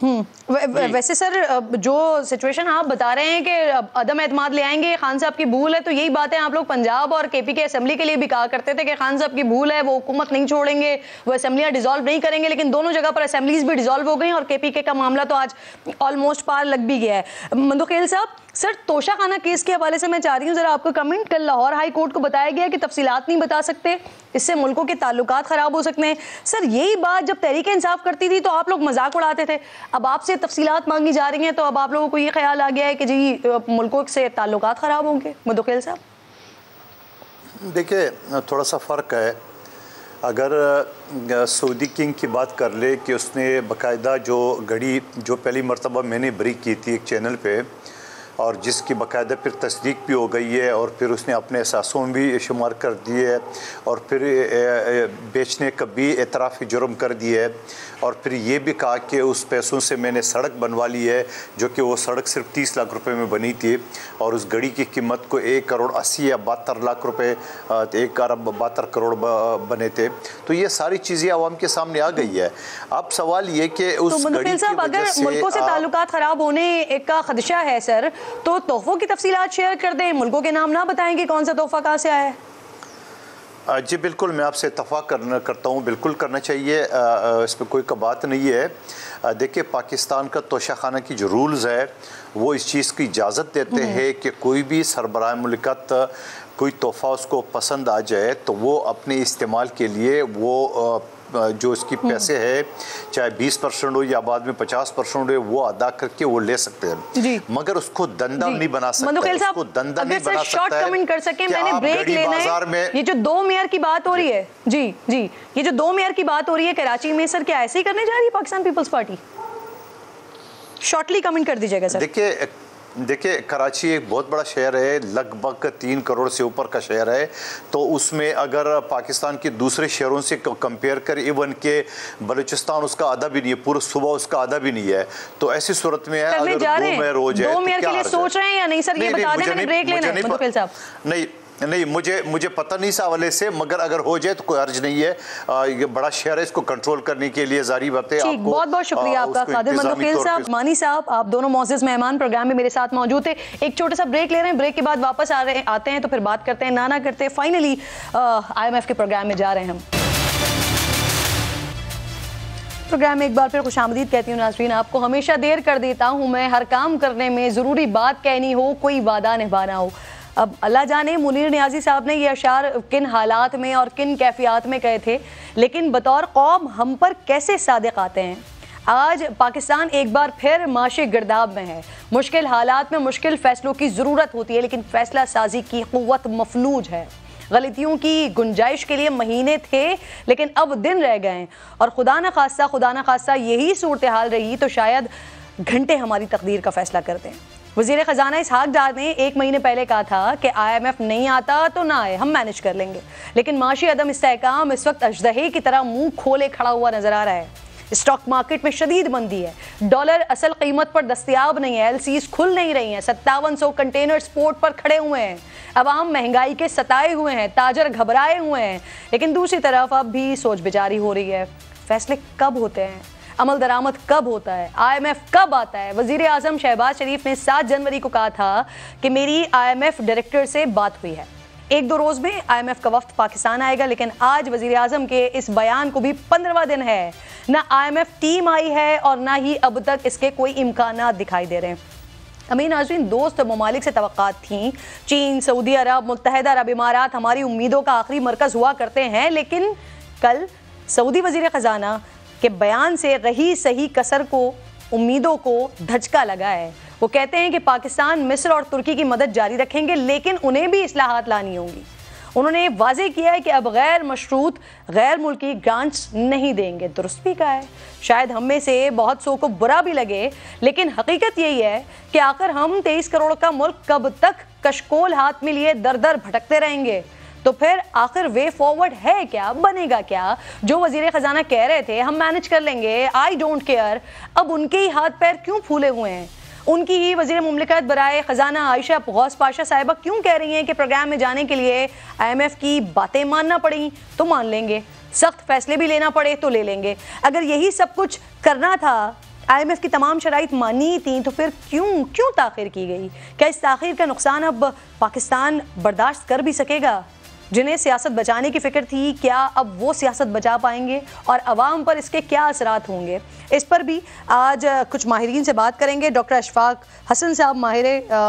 वैसे सर जो सिचुएशन आप बता रहे हैं कि अदम एतमाद ले आएंगे, खान साहब की भूल है, तो यही बातें आप लोग पंजाब और केपी के असेंबली के लिए भी कहा करते थे कि खान साहब की भूल है, वो हुकूमत नहीं छोड़ेंगे, वो असेंबलियां डिसॉल्व नहीं करेंगे। लेकिन दोनों जगह पर असेंबलीज भी डिसॉल्व हो गई और केपी का मामला तो आज ऑलमोस्ट पार लग भी गया है। मंदोखेल साहब, सर तोशा खाना केस के हवाले से मैं चाह रही हूँ जरा आपका कमेंट। कल लाहौर हाई कोर्ट को बताया गया कि तफसीलात नहीं बता सकते, इससे मुल्कों के ताल्लुकात खराब हो सकते हैं। सर यही बात जब तहरीक इंसाफ करती थी तो आप लोग मजाक उड़ाते थे, अब आपसे तफसीलात मांगी जा रही हैं तो अब आप लोगों को ये ख्याल आ गया है कि जी मुल्कों से ताल्लुकात खराब होंगे। मंदोखेल साहब, देखिए थोड़ा सा फ़र्क है। अगर सऊदी किंग की बात कर ले कि उसने बाकायदा जो घड़ी जो पहली मरतबा मैंने ब्रीक की थी एक चैनल पे, और जिसकी बाकायदा फिर तस्दीक भी हो गई है और फिर उसने अपने एहसासों में भी शुमार कर दिए है और फिर बेचने का भी एतराफ़ी जुर्म कर दिए है, और फिर ये भी कहा कि उस पैसों से मैंने सड़क बनवा ली है, जो कि वो सड़क सिर्फ 30 लाख रुपए में बनी थी और उस घड़ी की कीमत को 1 करोड़ 80 या 72 लाख रुपए 1 अरब 72 करोड़ बने थे। तो ये सारी चीज़ें आवाम के सामने आ गई है। अब सवाल ये कि उस घड़ी की वजह से मुल्कों से ताल्लुकात खराब होने का खदशा है सर, तो तोहफों की तफसीलात शेयर कर दें, मुल्कों के नाम ना बताएं कि कौन सा तोहफा कहाँ से आया है। जी बिल्कुल, मैं आपसे इत्तफ़ाक़ करता हूँ, बिल्कुल करना चाहिए, इस पर कोई का बात नहीं है। देखिए पाकिस्तान का तोशा खाना की जो रूल्स है वो इस चीज़ की इजाज़त देते हैं कि कोई भी सरबराह मुल्कत कोई तोहफ़ा उसको पसंद आ जाए तो वो अपने इस्तेमाल के लिए वो जो इसकी पैसे है चाहे 20% हो या बाद में 50% हो, वो अदा करके वो ले सकते हैं, मगर उसको धंधा नहीं बना सकते। उसको धंधा नहीं बना सकता। शॉर्ट कमेंट कर सके, मैंने ब्रेक लेना है। ये जो 2 मेयर की बात हो रही है जी, ये जो 2 मेयर की बात हो रही है कराची में, सर क्या ऐसे ही करने जा रही है Pakistan Peoples Party? Shortly comment कर दीजिएगा सर। देखिए कराची एक बहुत बड़ा शहर है, लगभग 3 करोड़ से ऊपर का शहर है, तो उसमें अगर पाकिस्तान के दूसरे शहरों से कंपेयर कर, इवन के बलूचिस्तान उसका आधा भी नहीं है, पूरा सूबा उसका आधा भी नहीं है, तो ऐसी सूरत में है अगर 2 मेयर हो जाए तो क्या सोच रहे हैं या नहीं सर? ये बता दें, मैंने ब्रेक लेना है। नहीं, नहीं, मुझे पता नहीं इस हवाले से, मगर अगर हो जाए तो कोई अर्ज नहीं है। ये बड़ा शहर है, इसको कंट्रोल करने के लिए जारी बातें आपको। बहुत बहुत शुक्रिया आपका कादिर मंदोखेल साहब, मानी साहब, आप दोनों मौजूद मेहमान प्रोग्राम में मेरे साथ मौजूद थे। एक छोटा सा ब्रेक ले रहे हैं, ब्रेक के बाद वापस आते हैं तो फिर बात करते हैं, ना करते फाइनली IMF के प्रोग्राम में जा रहे हैं हम। प्रोग्राम में एक बार फिर खुशामदीद कहती हूँ नाज़रीन, आपको हमेशा देर कर देता हूँ मैं हर काम करने में, ज़रूरी बात कहनी हो, कोई वादा निभाना हो। अब अल्लाह जाने मुनीर नियाज़ी साहब ने ये अशार किन हालात में और किन कैफियत में कहे थे, लेकिन बतौर कौम हम पर कैसे सादिक आते हैं। आज पाकिस्तान एक बार फिर माशी गिरदाब में है, मुश्किल हालात में मुश्किल फ़ैसलों की ज़रूरत होती है, लेकिन फ़ैसला साजी की क़ुव्वत मफलूज है। गलतियों की गुंजाइश के लिए महीने थे, लेकिन अब दिन रह गए, और खुदा न खास्ता यही सूरत हाल रही तो शायद घंटे हमारी तकदीर का फ़ैसला करते हैं। वज़ीर ख़जाना इसहाक डार ने 1 महीने पहले कहा था कि IMF नहीं आता तो ना आए, हम मैनेज कर लेंगे, लेकिन माशी अदम इस्तेहकाम इस वक्त अजदहे की तरह मुंह खोले खड़ा हुआ नजर आ रहा है। स्टॉक मार्केट में शदीद मंदी है, डॉलर असल कीमत पर दस्तयाब नहीं है, LCs खुल नहीं रही हैं, 5700 कंटेनर्स पोर्ट पर खड़े हुए हैं, अवाम महंगाई के सताए हुए हैं, ताजर घबराए हुए हैं, लेकिन दूसरी तरफ अब भी सोच बिचारी हो रही है। फैसले कब होते हैं, अमल दरामद कब होता है, IMF कब आता है। वज़ीर आज़म शहबाज शरीफ ने 7 जनवरी को कहा था कि मेरी IMF डायरेक्टर से बात हुई है, 1-2 रोज़ में IMF का वफ्द पाकिस्तान आएगा, लेकिन आज वज़ीर आज़म के इस बयान को भी 15वां दिन है, ना IMF टीम आई है और ना ही अब तक इसके कोई इम्कानात दिखाई दे रहे हैं। अमीन नाज़रीन, दोस्त ममालिक से तवक्कात थी, चीन, सऊदी अरब, मुत्तहिदा अरब इमारात हमारी उम्मीदों का आखिरी मरकज़ हुआ करते हैं, लेकिन कल सऊदी वज़ीर ख़जाना के बयान से रही सही कसर को, उम्मीदों को धचका लगा है। वो कहते हैं कि पाकिस्तान, मिस्र और तुर्की की मदद जारी रखेंगे, लेकिन उन्हें भी इस्लाहात लानी होंगी। उन्होंने वाज़ेह किया है कि अब गैर मशरूत गैर मुल्की ग्रांट्स नहीं देंगे। दुरुस्त भी कहा है, शायद हम में से बहुत सौ को बुरा भी लगे, लेकिन हकीकत यही है कि आखिर हम 23 करोड़ का मुल्क कब तक कशकोल हाथ में लिए दर दर भटकते रहेंगे। तो फिर आखिर वे फॉरवर्ड है क्या, बनेगा क्या? जो वज़ीर ख़जाना कह रहे थे हम मैनेज कर लेंगे, आई डोंट केयर, अब उनके ही हाथ पैर क्यों फूले हुए हैं? उनकी ही वज़ीर मुमलिकत बराए ख़जाना आयशा गौस पाशा साहिबा क्यों कह रही हैं कि प्रोग्राम में जाने के लिए IMF की बातें मानना पड़ी तो मान लेंगे, सख्त फैसले भी लेना पड़े तो ले लेंगे। अगर यही सब कुछ करना था, IMF की तमाम शराइत मानी थी, तो फिर क्यों ताख़ीर की गई? क्या इस ताख़ीर का नुकसान अब पाकिस्तान बर्दाश्त कर भी सकेगा? जिन्हें सियासत बचाने की फ़िक्र थी, क्या अब वो सियासत बचा पाएंगे और अवाम पर इसके क्या असरात होंगे? इस पर भी आज कुछ माहिरीन से बात करेंगे। डॉक्टर अशफाक हसन साहब माहिर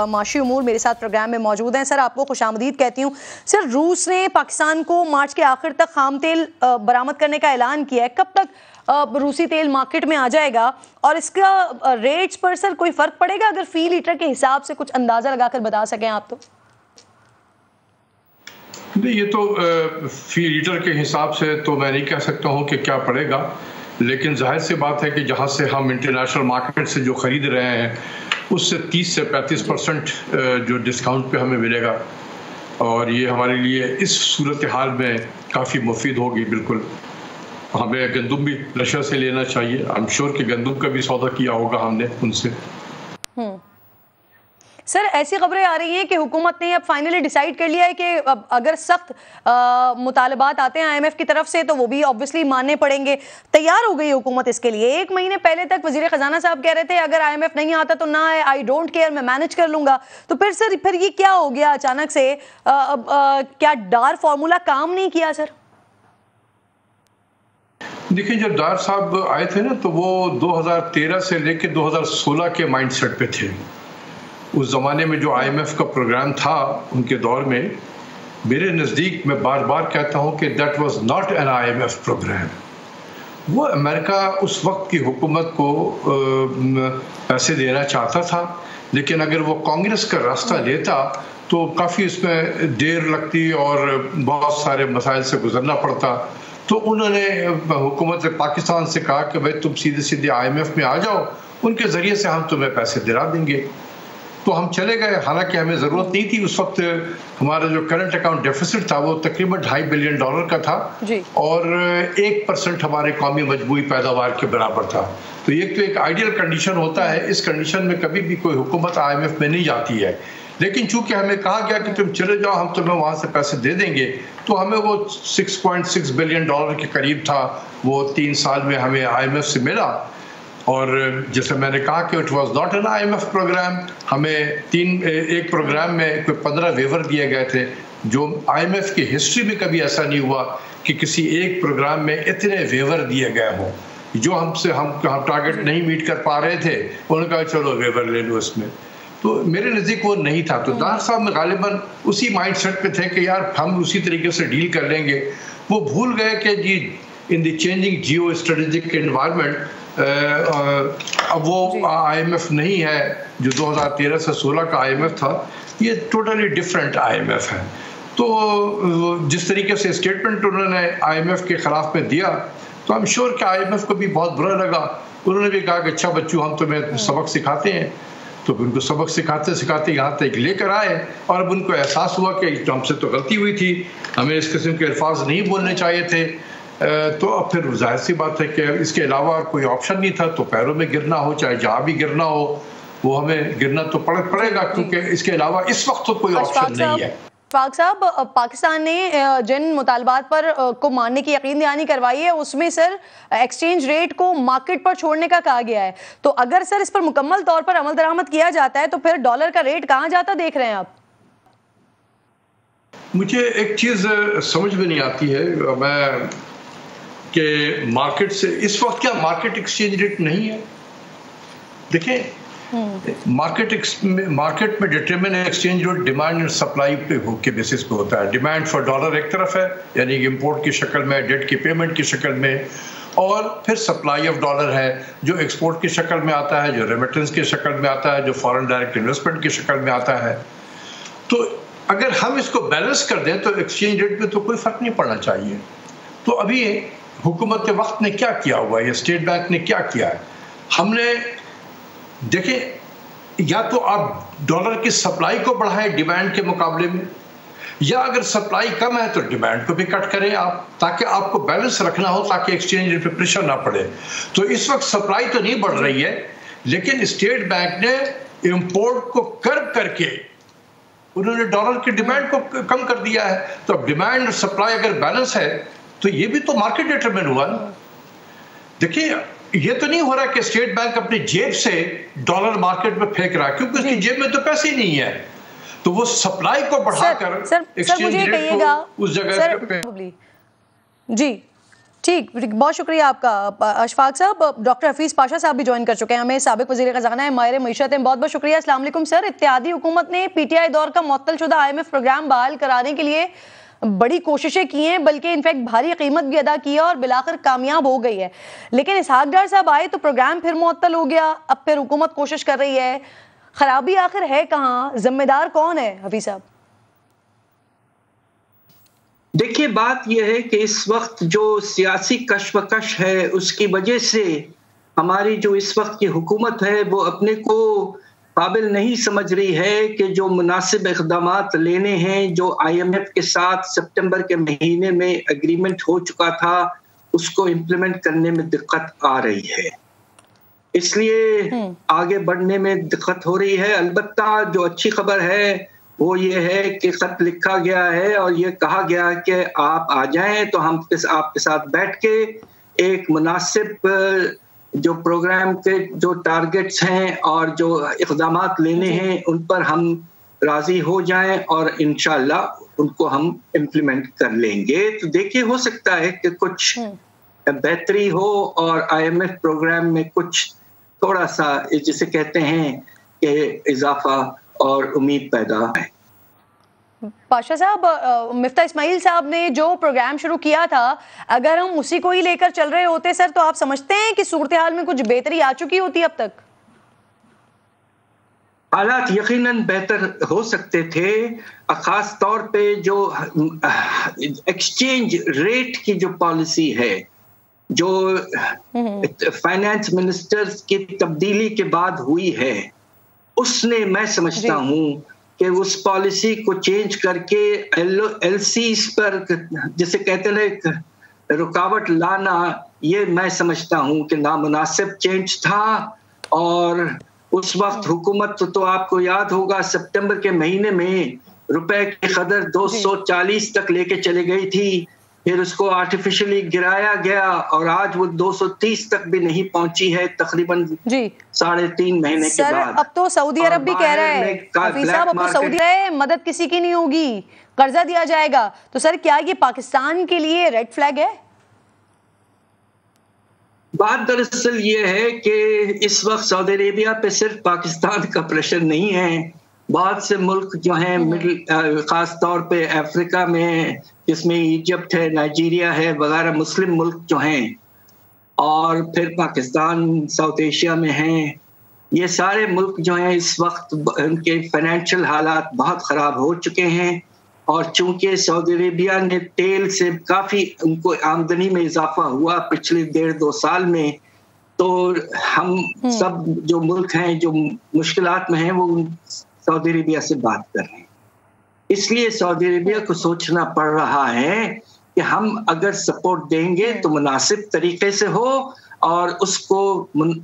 माशी उमूर मेरे साथ प्रोग्राम में मौजूद हैं। सर, आपको खुशामदीद कहती हूँ। सर, रूस ने पाकिस्तान को मार्च के आखिर तक खाम तेल बरामद करने का ऐलान किया है, कब तक रूसी तेल मार्केट में आ जाएगा और इसका रेट्स पर सर कोई फ़र्क पड़ेगा? अगर फ़ी लीटर के हिसाब से कुछ अंदाज़ा लगाकर बता सकें आप तो। नहीं, ये तो फी लीटर के हिसाब से तो मैं नहीं कह सकता हूँ कि क्या पड़ेगा, लेकिन जाहिर सी बात है कि जहाँ से हम इंटरनेशनल मार्केट से जो ख़रीद रहे हैं उससे 30 से 35% जो डिस्काउंट पे हमें मिलेगा, और ये हमारे लिए इस सूरत हाल में काफ़ी मुफीद होगी। बिल्कुल हमें गंदम भी रशिया से लेना चाहिए। आई एम श्योर कि गंदम का भी सौदा किया होगा हमने उनसे। सर, ऐसी खबरें आ रही हैं कि हुकूमत ने अब फाइनली डिसाइड कर लिया है कि अब अगर सख्त मुतालबात आते हैं IMF की तरफ से तो वो भी ऑब्वियसली मानने पड़ेंगे। तैयार हो गई हुकूमत इसके लिए। 1 महीने पहले तक वज़ीर ख़जाना साहब कह रहे थे अगर IMF नहीं आता तो ना आए, आई डोंट केयर, मैं मैनेज कर लूँगा। तो फिर सर फिर ये क्या हो गया अचानक से? क्या डार फार्मूला काम नहीं किया सर? देखिए, जब डार साहब आए थे ना तो वो 2013 से लेकर 2016 के माइंडसेट पे थे। उस ज़माने में जो IMF का प्रोग्राम था उनके दौर में, मेरे नज़दीक मैं बार बार कहता हूँ कि that was not an IMF programme. वो अमेरिका उस वक्त की हुकूमत को पैसे देना चाहता था, लेकिन अगर वो कांग्रेस का रास्ता लेता तो काफ़ी उसमें देर लगती और बहुत सारे मसाइल से गुजरना पड़ता। तो उन्होंने हुकूमत पाकिस्तान से कहा कि भाई तुम सीधे सीधे IMF में आ जाओ, उनके ज़रिए से हम तुम्हें पैसे दिला देंगे। तो हम चले गए, हालांकि हमें ज़रूरत नहीं थी। उस वक्त हमारा जो करंट अकाउंट डेफिसिट था वो तकरीबन $2.5 बिलियन का था और 1% हमारे कौमी मजमूई पैदावार के बराबर था। तो ये तो एक आइडियल कंडीशन होता है। इस कंडीशन में कभी भी कोई हुकूमत IMF में नहीं जाती है, लेकिन चूंकि हमें कहा गया कि तुम चले जाओ, हम तुम्हें वहां से पैसे दे देंगे, तो हमें वो $6.6 बिलियन के करीब था, वो 3 साल में हमें IMF से मिला। और जैसे मैंने कहा कि it was not an IMF programme, हमें एक प्रोग्राम में कोई 15 वेवर दिए गए थे, जो IMF की हिस्ट्री में कभी ऐसा नहीं हुआ कि किसी एक प्रोग्राम में इतने वेवर दिए गए हों। जो हम टारगेट नहीं मीट कर पा रहे थे, उन्होंने कहा चलो वेवर ले लो इसमें। तो मेरे नज़दीक वो नहीं था। तो दार साहब में गालिबन उसी माइंडसेट पे थे कि यार हम उसी तरीके से डील कर लेंगे। वो भूल गए कि जी in the changing geostrategic environment अब वो IMF नहीं है जो 2013 से 16 का IMF था, ये टोटली डिफरेंट IMF है। तो जिस तरीके से स्टेटमेंट उन्होंने IMF के खिलाफ में दिया, तो आई एम श्योर कि IMF को भी बहुत बुरा लगा। उन्होंने भी कहा कि अच्छा बच्चों, हम तुम्हें सबक सिखाते हैं। तो उनको सबक सिखाते सिखाते यहाँ तक लेकर आए, और अब उनको एहसास हुआ कि हमसे तो गलती हुई थी, हमें इस किस्म के अल्फाज नहीं बोलने चाहिए थे। तो अब फिर जाहिर सी बात है कि इसके अलावा कोई ऑप्शन नहीं था। तो पैरों में गिरना हो, चाहे जहाँ भी गिरना हो, वो हमें गिरना तो पड़ेगा, क्योंकि इसके अलावा इस वक्त तो कोई ऑप्शन नहीं है। अशफाक साहब, पाकिस्तान ने जिन मुतालबात पर को मानने की यकीन दहानी करवाई है, उसमें सर एक्सचेंज रेट को मार्केट पर छोड़ने का कहा गया है। तो अगर सर इस पर मुकम्मल तौर पर अमल दरामद किया जाता है, तो फिर डॉलर का रेट कहाँ जाता देख रहे हैं आप? मुझे एक चीज समझ में नहीं आती है मैं कि मार्केट से इस वक्त क्या मार्केट एक्सचेंज रेट नहीं है? देखें, मार्केट में determine exchange rate demand and supply के बेसिस पे होता है। डिमांड फॉर डॉलर एक तरफ है, यानी कि इंपोर्ट की शक्ल में, डेट की पेमेंट की शक्ल में, और फिर सप्लाई ऑफ डॉलर है जो एक्सपोर्ट की शक्ल में आता है, जो रेमिटेंस की शक्ल में आता है, जो फॉरेन डायरेक्ट इन्वेस्टमेंट की शक्ल में आता है। तो अगर हम इसको बैलेंस कर दें तो एक्सचेंज रेट में तो कोई फर्क नहीं पड़ना चाहिए। तो अभी हुकूमत वक्त ने क्या किया हुआ है, स्टेट बैंक ने क्या किया है? हमने देखें, या तो आप डॉलर की सप्लाई को बढ़ाएं डिमांड के मुकाबले में, या अगर सप्लाई कम है तो डिमांड को भी कट करें आप, ताकि आपको बैलेंस रखना हो, ताकि एक्सचेंज रेट पे प्रेशर ना पड़े। तो इस वक्त सप्लाई तो नहीं बढ़ रही है, लेकिन स्टेट बैंक ने इंपोर्ट को कर्व करके उन्होंने डॉलर की डिमांड को कम कर दिया है। तो अब डिमांड और सप्लाई अगर बैलेंस है तो ये भी तो मार्केट डिटरमिन हुआ ना। देखिए, ये तो नहीं हो रहा कि स्टेट बैंक अपनी जेब से डॉलर मार्केट में फेंक रहा है, क्योंकि उसकी जेब में तो पैसे ही नहीं है। तो वो सप्लाई को बढ़ाकर एक्सचेंज रेट को उस जगह पे। जी ठीक, बहुत शुक्रिया आपका अशफाक साहब। डॉक्टर हफीज पाशा साहब भी ज्वाइन कर चुके हैं हमें, साबिक वज़ीर ख़ज़ाना है, माहिर मईशत हैं। बहुत बहुत शुक्रिया। अस्सलाम वालेकुम सर। इत्तेहादी हुकूमत ने PTI दौर का मुअत्तल शुदा IMF प्रोग्राम बहाल कराने के लिए बड़ी कोशिशें की हैं, बल्कि इनफैक्ट भारी कीमत भी अदा की है और बिलाखिर कामयाब हो गई है। लेकिन इसहाक डार साहब आए तो प्रोग्राम फिर मुअत्तल हो गया। अब फिर हुकूमत कोशिश कर रही है। खराबी आखिर है कहाँ? जिम्मेदार कौन है हफीज साहब? देखिए, बात यह है कि इस वक्त जो सियासी कशमकश है उसकी वजह से हमारी जो इस वक्त की हुकूमत है वो अपने को काबिल नहीं समझ रही है कि जो मुनासिब इक़दामात लेने हैं, जो IMF के साथ सितंबर के महीने में एग्रीमेंट हो चुका था, उसको इम्प्लीमेंट करने में दिक्कत आ रही है। इसलिए आगे बढ़ने में दिक्कत हो रही है। अलबत्ता जो अच्छी खबर है वो ये है कि खत लिखा गया है और ये कहा गया कि आप आ जाएं तो हम आपके साथ बैठ के एक मुनासिब जो प्रोग्राम के जो टारगेट्स हैं और जो इक़दामात लेने हैं उन पर हम राजी हो जाएं और इंशाअल्लाह उनको हम इम्प्लीमेंट कर लेंगे। तो देखिए, हो सकता है कि कुछ बेहतरी हो और IMF प्रोग्राम में कुछ थोड़ा सा जिसे कहते हैं कि इजाफा और उम्मीद पैदा है। पाशा साहब, मिफ्ता इस्माइल साहब ने जो प्रोग्राम शुरू किया था, अगर हम उसी को ही लेकर चल रहे होते सर, तो आप समझते हैं कि सूरत हाल में कुछ बेहतरी आ चुकी होती अब तक? हालात यकीनन बेहतर हो सकते थे, खास तौर पे जो एक्सचेंज रेट की जो पॉलिसी है, जो फाइनेंस मिनिस्टर्स की तब्दीली के बाद हुई है, उसने मैं समझता हूँ कि उस पॉलिसी को चेंज करके LCs पर जिसे कहते हैं रुकावट लाना, ये मैं समझता हूँ कि नामुनासिब चेंज था और उस वक्त हुकूमत तो आपको याद होगा सितंबर के महीने में रुपए की कदर 240 तक लेके चली गई थी, फिर उसको आर्टिफिशियली गिराया गया और आज वो 230 तक भी नहीं पहुंची है, तकरीबन 3.5 महीने के बाद। अब तो सऊदी अरब भी कह रहा है हफीज साहब, अब तो सऊदी है मदद किसी की नहीं होगी, कर्जा दिया जाएगा। तो सर क्या ये पाकिस्तान के लिए रेड फ्लैग है? बात दरअसल ये है कि इस वक्त सऊदी अरेबिया पे सिर्फ पाकिस्तान का प्रेशर नहीं है, बहुत से मुल्क जो हैं मिडिल खास तौर पे अफ्रीका में, जिसमें इजिप्ट है, नाइजीरिया है वगैरह मुस्लिम मुल्क जो हैं, और फिर पाकिस्तान साउथ एशिया में हैं, ये सारे मुल्क जो हैं इस वक्त उनके फाइनेंशियल हालात बहुत ख़राब हो चुके हैं। और चूंकि सऊदी अरेबिया ने तेल से काफ़ी उनको आमदनी में इजाफा हुआ पिछले 1.5-2 साल में, तो हम सब जो मुल्क हैं जो मुश्किलात में हैं वो सऊदी अरेबिया से बात कर रहे हैं। इसलिए सऊदी अरेबिया को सोचना पड़ रहा है कि हम अगर सपोर्ट देंगे तो मुनासिब तरीके से हो और उसको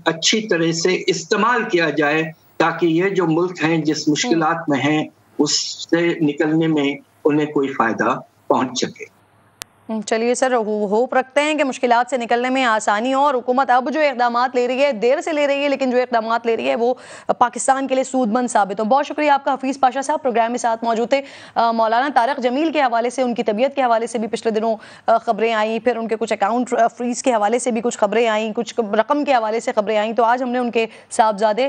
अच्छी तरह से इस्तेमाल किया जाए, ताकि ये जो मुल्क हैं जिस मुश्किलात में हैं उससे निकलने में उन्हें कोई फायदा पहुंच सके। चलिए सर, होप रखते हैं कि मुश्किलात से निकलने में आसानी हो और हुकूमत अब जो इक़दामात ले रही है, देर से ले रही है लेकिन जो इक़दामात ले रही है वो पाकिस्तान के लिए सूदमंद साबित हो। बहुत शुक्रिया आपका हफीज़ पाशा साहब, प्रोग्राम में साथ मौजूद थे। मौलाना तारक जमील के हवाले से, उनकी तबीयत के हवाले से भी पिछले दिनों खबरें आई, फिर उनके कुछ अकाउंट फ्रीज़ के हवाले से भी कुछ खबरें आई, कुछ रकम के हवाले से खबरें आई। तो आज हमने उनके साहबजादे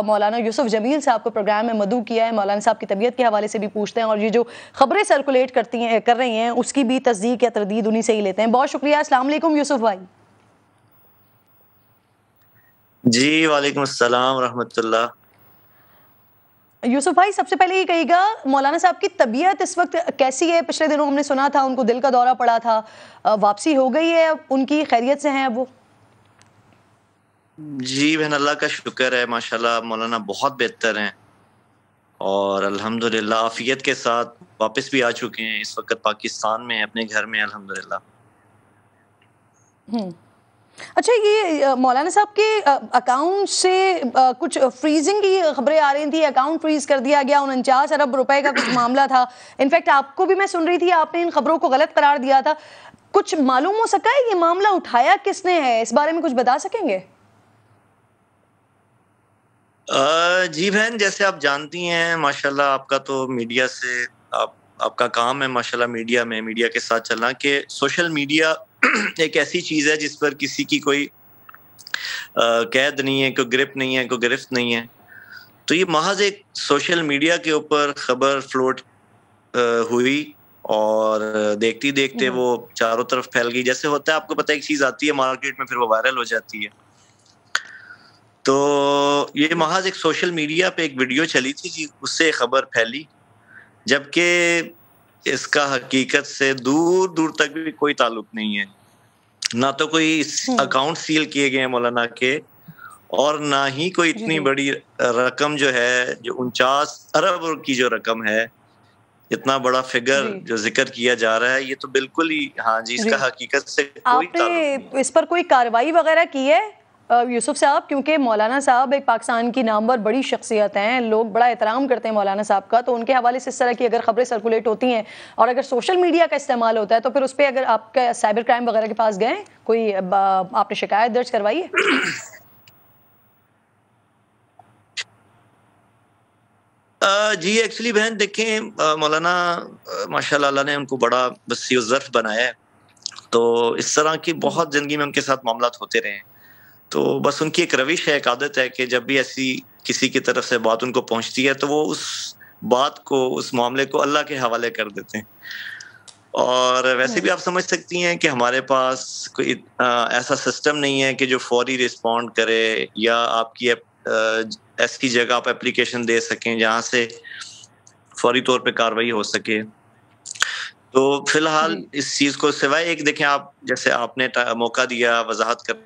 मौलाना यूसुफ जमील साहब को प्रोग्राम में मदऊ किया है। मौलाना साहब की तबीयत के हवाले से भी पूछते हैं और ये जो खबरें सर्कुलेट कर रही हैं उसकी भी तस्दीक या तरदीद उन्हीं से ही लेते हैं। बहुत शुक्रिया। अस्सलाम वालेकुम यूसुफ भाई। जी वालेकुम अस्सलाम रहमतुल्लाह। यूसुफ भाई, सबसे पहले ये कहिएगा मौलाना साहब की तबीयत इस वक्त कैसी है? पिछले दिनों हमने सुना था उनको दिल का दौरा पड़ा था, वापसी हो गई है, उनकी खैरियत से हैं अब वो? जी बहन, अल्लाह का शुक्र है, माशाल्लाह मौलाना बहुत बेहतर हैं और अल्हम्दुलिल्लाह आफियत के साथ वापस भी आ चुके हैं। इस वक्त पाकिस्तान में अपने घर में अल्हम्दुलिल्लाह। अच्छा, ये मौलाना साहब के अकाउंट से कुछ फ्रीजिंग की खबरें आ रही थी, अकाउंट फ्रीज कर दिया गया, 49 अरब रुपए का कुछ मामला था। इनफैक्ट आपको भी मैं सुन रही थी, आपने इन खबरों को गलत करार दिया था। कुछ मालूम हो सका है ये मामला उठाया किसने है? इस बारे में कुछ बता सकेंगे? जी बहन, जैसे आप जानती हैं माशाल्लाह, आपका तो मीडिया से आपका काम है माशाल्लाह, मीडिया के साथ चलना, कि सोशल मीडिया एक ऐसी चीज़ है जिस पर किसी की कोई कैद नहीं है, कोई ग्रिप नहीं है, कोई गिरफ्त नहीं है। तो ये महज एक सोशल मीडिया के ऊपर खबर फ्लोट हुई और देखते देखते वो चारों तरफ फैल गई। जैसे होता है, आपको पता है, एक चीज़ आती है मार्केट में, फिर वो वायरल हो जाती है। तो ये महज एक सोशल मीडिया पे एक वीडियो चली थी जी, उससे खबर फैली, जबकि इसका हकीकत से दूर दूर तक भी कोई ताल्लुक नहीं है। ना तो कोई अकाउंट सील किए गए हैं मौलाना के, और ना ही कोई इतनी बड़ी रकम जो है, जो 49 अरब की जो रकम है, इतना बड़ा फिगर जो जिक्र किया जा रहा है, ये तो बिल्कुल ही हाँ जी, इसका हकीकत से कोई ताल्लुक नहीं। इस पर कोई कार्रवाई वगैरह की है यूसुफ साहब? क्योंकि मौलाना साहब एक पाकिस्तान की नामवर बड़ी शख्सियत हैं, लोग बड़ा एहतराम करते हैं मौलाना साहब का, तो उनके हवाले से इस तरह की अगर खबरें सर्कुलेट होती हैं और अगर सोशल मीडिया का इस्तेमाल होता है, तो फिर उस पर अगर आपका साइबर क्राइम वगैरह के पास गए, कोई आपने शिकायत दर्ज करवाई है? जी एक्चुअली बहन देखें, मौलाना माशाल्लाह अल्लाह ने उनको बड़ा वसी ज़र्फ बनाया है, तो इस तरह की बहुत ज़िंदगी में उनके साथ मामलात होते रहे हैं। तो बस उनकी एक रविश है, एक आदत है कि जब भी ऐसी किसी की तरफ से बात उनको पहुंचती है तो वो उस बात को, उस मामले को अल्लाह के हवाले कर देते हैं। और वैसे भी आप समझ सकती हैं कि हमारे पास कोई ऐसा सिस्टम नहीं है कि जो फौरी रिस्पॉन्ड करे, या आपकी ऐसी जगह आप एप्लीकेशन दे सकें जहाँ से फौरी तौर पे कार्रवाई हो सके। तो फिलहाल इस चीज़ को सिवाय एक देखें, आप जैसे आपने मौका दिया वजाहत कर,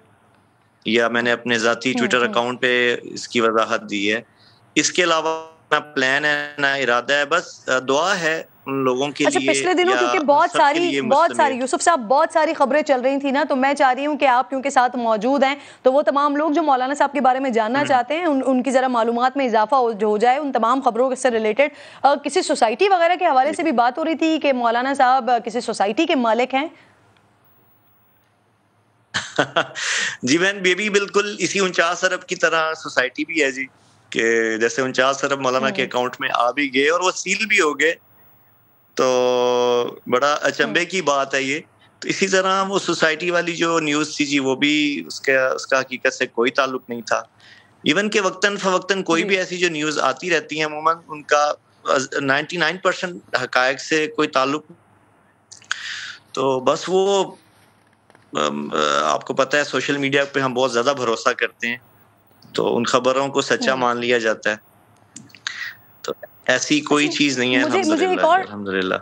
या मैंने अपने ज़ाती ट्विटर अकाउंट पे इसकी वजाहत दी है, इसके अलावा ना प्लान है ना इरादा है, बस दुआ है उन लोगों के अच्छा, लिए, पिछले दिनों क्योंकि बहुत सारी यूसुफ साहब बहुत सारी खबरें चल रही थी ना, तो मैं चाह रही हूँ कि आप क्योंकि साथ मौजूद हैं, तो वो तमाम लोग जो मौलाना साहब के बारे में जानना चाहते हैं उनकी जरा मालूमात में इजाफा हो जाए उन तमाम खबरों से रिलेटेड। किसी सोसाइटी वगैरह के हवाले से भी बात हो रही थी कि मौलाना साहब किसी सोसाइटी के मालिक हैं। जी बहन, ये भी बिल्कुल इसी 49 अरब की तरह सोसाइटी भी है जी, कि जैसे 49 अरब मौलाना के अकाउंट में आ भी गए और वो सील भी हो गए, तो बड़ा अचंभे की बात है ये। तो इसी तरह वो सोसाइटी वाली जो न्यूज़ थी जी, वो भी उसका हकीकत से कोई ताल्लुक नहीं था। इवन के वक्तन फवक्तन कोई भी ऐसी जो न्यूज़ आती रहती है, अमूमन उनका 99% हकायक से कोई ताल्लुक। तो बस वो आपको पता है सोशल मीडिया पे हम बहुत ज्यादा भरोसा करते हैं, तो उन खबरों को सच्चा मान लिया जाता है। तो ऐसी कोई चीज नहीं है अल्हम्दुलिल्लाह।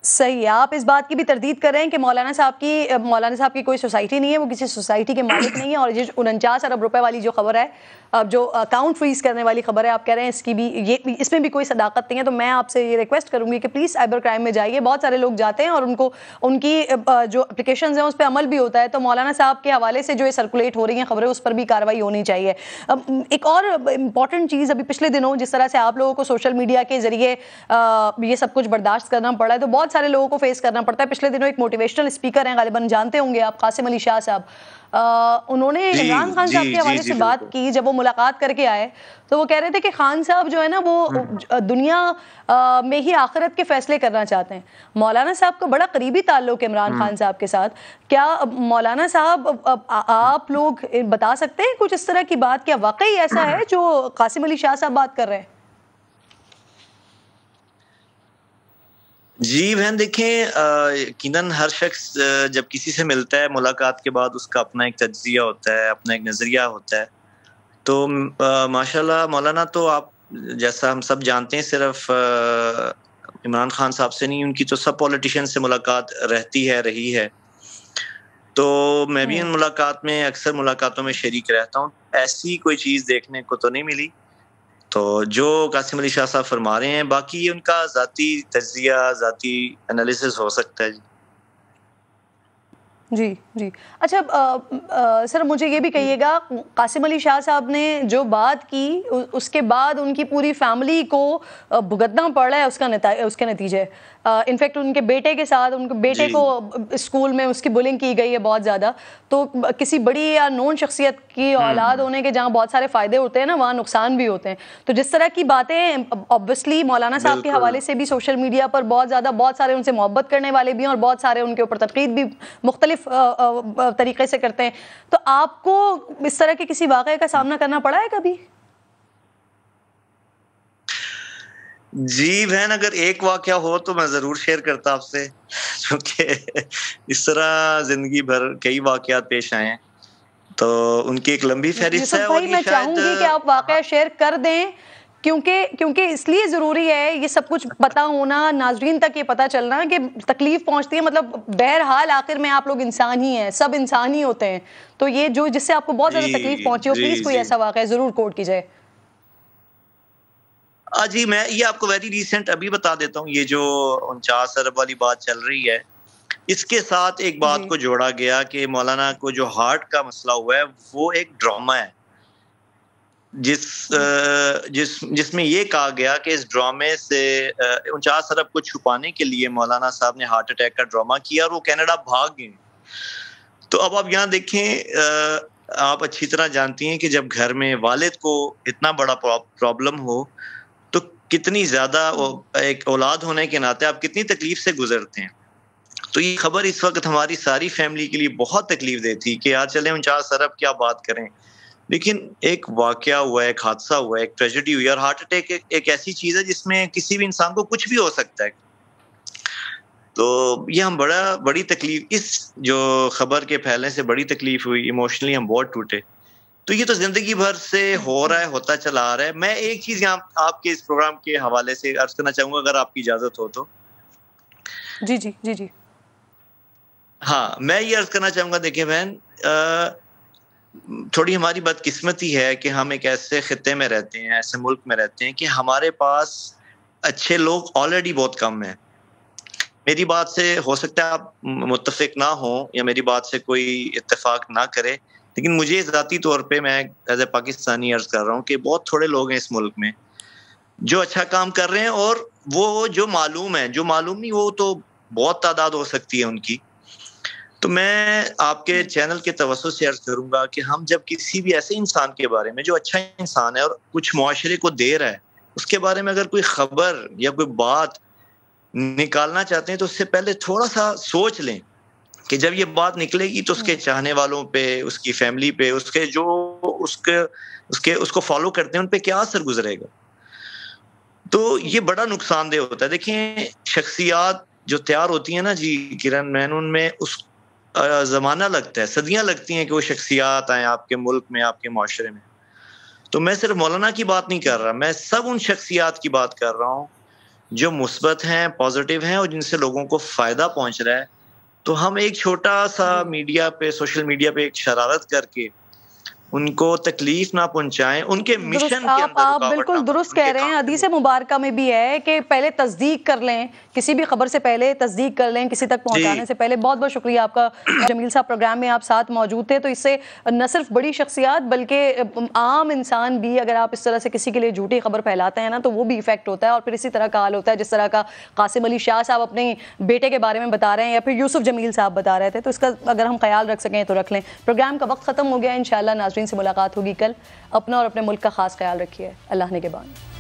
सही है, आप इस बात की भी तरदीद कर रहे हैं कि मौलाना साहब की कोई सोसाइटी नहीं है, वो किसी सोसाइटी के मालिक नहीं है। और ये 49 अरब रुपए वाली जो खबर है, जो अकाउंट फ्रीज करने वाली खबर है, आप कह रहे हैं इसकी भी इसमें भी कोई सदाकत नहीं है। तो मैं आपसे ये रिक्वेस्ट करूंगी कि प्लीज़ साइबर क्राइम में जाइए। बहुत सारे लोग जाते हैं और उनकी जो एप्लीकेशंस हैं उस पर अमल भी होता है। तो मौलाना साहब के हवाले से जो ये सर्कुलेट हो रही हैं खबरें, उस पर भी कार्रवाई होनी चाहिए। एक और इम्पॉर्टेंट चीज़, अभी पिछले दिनों जिस तरह से आप लोगों को सोशल मीडिया के जरिए ये सब कुछ बर्दाश्त करना पड़ा है, तो बहुत सारे लोगों को फेस करना पड़ता है। पिछले दिनों एक मोटिवेशनल स्पीकर हैं, गालिबन जानते होंगे आप, कासिम अली शाह साहब, उन्होंने इमरान खान साहब के हवाले से बात की। जब वो मुलाकात करके आए तो वो कह रहे थे कि खान साहब जो है ना, वो दुनिया में ही आखिरत के फैसले करना चाहते हैं। मौलाना साहब का बड़ा करीबी ताल्लुक है इमरान खान साहब के साथ। क्या मौलाना साहब आप लोग बता सकते हैं कुछ इस तरह की बात, क्या वाकई ऐसा है जो कासिम अली शाह साहब बात कर रहे हैं? जी बहन, देखें, यकीनन हर शख्स जब किसी से मिलता है मुलाकात के बाद उसका अपना एक तज्जिया होता है, अपना एक नज़रिया होता है। तो माशाल्लाह मौलाना तो आप जैसा हम सब जानते हैं, सिर्फ इमरान खान साहब से नहीं, उनकी तो सब पॉलिटिशियन से मुलाकात रही है। तो मैं भी इन मुलाकात में अक्सर मुलाकातों में शरीक रहता हूँ। ऐसी कोई चीज़ देखने को तो नहीं मिली। तो जो कासिम अली शाह साहब फरमा रहे हैं, बाकी ये उनका ज़ाती तज्जिया, ज़ाती एनालिसिस हो सकता है जी। जी, अच्छा, सर मुझे ये भी कहिएगा, कासिम अली शाह साहब ने जो बात की उसके बाद उनकी पूरी फैमिली को भुगतना पड़ रहा है उसके नतीजे। इनफैक्ट उनके बेटे के साथ, उनके बेटे को स्कूल में उसकी बुलिंग की गई है बहुत ज़्यादा। तो किसी बड़ी या नोन शख्सियत की औलाद होने के जहाँ बहुत सारे फ़ायदे होते हैं ना, वहाँ नुकसान भी होते हैं। तो जिस तरह की बातें ऑब्वियसली मौलाना साहब के हवाले से भी सोशल मीडिया पर बहुत सारे उनसे मोहब्बत करने वाले भी हैं और बहुत सारे उनके ऊपर तनकीद भी मुख्तलिफ तरीके से करते हैं। तो आपको इस तरह के किसी वाक़े का सामना करना पड़ा है कभी? जी बहन, अगर एक वाक़या हो तो मैं ज़रूर शेयर करता आपसे, क्योंकि इस तरह ज़िंदगी भर कई वाक़यात पेश आए हैं, तो उनकी एक लंबी फहरिस्त है। और मैं चाहूंगी कि आप वाक़या शेयर कर दें, क्योंकि इसलिए ज़रूरी है ये सब कुछ पता होना, नाज़रीन तक ये पता चलना कि तकलीफ पहुंचती है। मतलब बहरहाल आखिर में आप लोग इंसान ही हैं, सब इंसान ही होते हैं। तो ये जो जिससे आपको बहुत ज़्यादा तकलीफ पहुंची हो, प्लीज़ कोई ऐसा वाक़या ज़रूर कोट कीजिए। जी, मैं ये आपको वेरी रिसेंट अभी बता देता हूँ। ये जो 49 अरब वाली बात चल रही है, इसके साथ एक बात को जोड़ा गया कि मौलाना को जो हार्ट का मसला हुआ है वो एक ड्रामा है, जिसमें ये कहा गया कि इस ड्रामे से 49 अरब को छुपाने के लिए मौलाना साहब ने हार्ट अटैक का ड्रामा किया और वो कनाडा भाग गए। तो अब आप यहाँ देखें, आप अच्छी तरह जानती हैं कि जब घर में वालिद को इतना बड़ा प्रॉब्लम हो तो कितनी ज़्यादा एक औलाद होने के नाते आप कितनी तकलीफ से गुजरते हैं। तो ये खबर इस वक्त हमारी सारी फैमिली के लिए बहुत तकलीफ दे थी कि आज चले 49 अरब क्या बात करें, लेकिन एक वाकया हुआ है, एक हादसा हुआ है, एक ट्रेजेडी हुई है। और हार्ट अटैक एक ऐसी चीज़ है जिसमें किसी भी इंसान को कुछ भी हो सकता है। तो ये हम बड़ी तकलीफ, इस जो खबर के फैलने से बड़ी तकलीफ हुई, इमोशनली हम बहुत टूटे। तो ये तो जिंदगी भर से हो रहा है, होता चला आ रहा है। मैं एक चीज़ यहाँ आपके इस प्रोग्राम के हवाले से अर्ज करना चाहूँगा, अगर आपकी इजाज़त हो तो। जी जी जी जी। हाँ, मैं ये अर्ज करना चाहूँगा, देखिए बहन, थोड़ी हमारी बदकिस्मती है कि हम एक ऐसे खित्ते में रहते हैं, ऐसे मुल्क में रहते हैं कि हमारे पास अच्छे लोग ऑलरेडी बहुत कम हैं। मेरी बात से हो सकता है आप मुत्तफिक ना हो या मेरी बात से कोई इत्तेफाक ना करे, लेकिन मुझे ज़ाती तौर पे मैं एज ए पाकिस्तानी अर्ज कर रहा हूँ कि बहुत थोड़े लोग हैं इस मुल्क में जो अच्छा काम कर रहे हैं, और वो जो मालूम है, जो मालूम नहीं वो तो बहुत तादाद हो सकती है उनकी। तो मैं आपके चैनल के तवज्जुह से अर्ज करूंगा कि हम जब किसी भी ऐसे इंसान के बारे में जो अच्छा इंसान है और कुछ मुआशरे को दे रहा है, उसके बारे में अगर कोई खबर या कोई बात निकालना चाहते हैं तो उससे पहले थोड़ा सा सोच लें कि जब ये बात निकलेगी तो उसके चाहने वालों पे, उसकी फैमिली पे, उसके जो उसको फॉलो करते हैं उन पे क्या असर गुजरेगा। तो ये बड़ा नुकसानदेह होता है। देखिए, शख्सियात जो तैयार होती है ना जी किरण मैन, उनमें उस ज़माना लगता है, सदियां लगती हैं कि वो शख्सियात आए आपके मुल्क में, आपके माशरे में। तो मैं सिर्फ मौलाना की बात नहीं कर रहा, मैं सब उन शख्सियात की बात कर रहा हूँ जो मुस्बत हैं, पॉजिटिव हैं और जिनसे लोगों को फ़ायदा पहुंच रहा है। तो हम एक छोटा सा मीडिया पे, सोशल मीडिया पे एक शरारत करके उनको तकलीफ ना पहुंचाएं, उनके मिशन के अंदर आप बिल्कुल दुरुस्त कह रहे हैं। हदीस मुबारका में भी है कि पहले तस्दीक कर लें, किसी भी खबर से पहले तस्दीक कर लें, किसी तक पहुंचाने से पहले। बहुत बहुत शुक्रिया आपका जमील साहब, प्रोग्राम में आप साथ मौजूद थे। तो इससे न सिर्फ बड़ी शख्सियात बल्कि आम इंसान भी, अगर आप इस तरह से किसी के लिए झूठी खबर फैलाते हैं ना, तो वो भी इफेक्ट होता है। और फिर इसी तरह का हाल होता है जिस तरह का कासिम अली शाह साहब अपने बेटे के बारे में बता रहे हैं या फिर यूसुफ जमील साहब बता रहे थे। तो इसका अगर हम ख्याल रख सकें तो रख लें। प्रोग्राम का वक्त ख़त्म हो गया। इंशाअल्लाह नाज़रीन से मुलाकात होगी कल। अपना और अपने मुल्क का खास ख्याल रखिए। अल्लाह ने के बाद।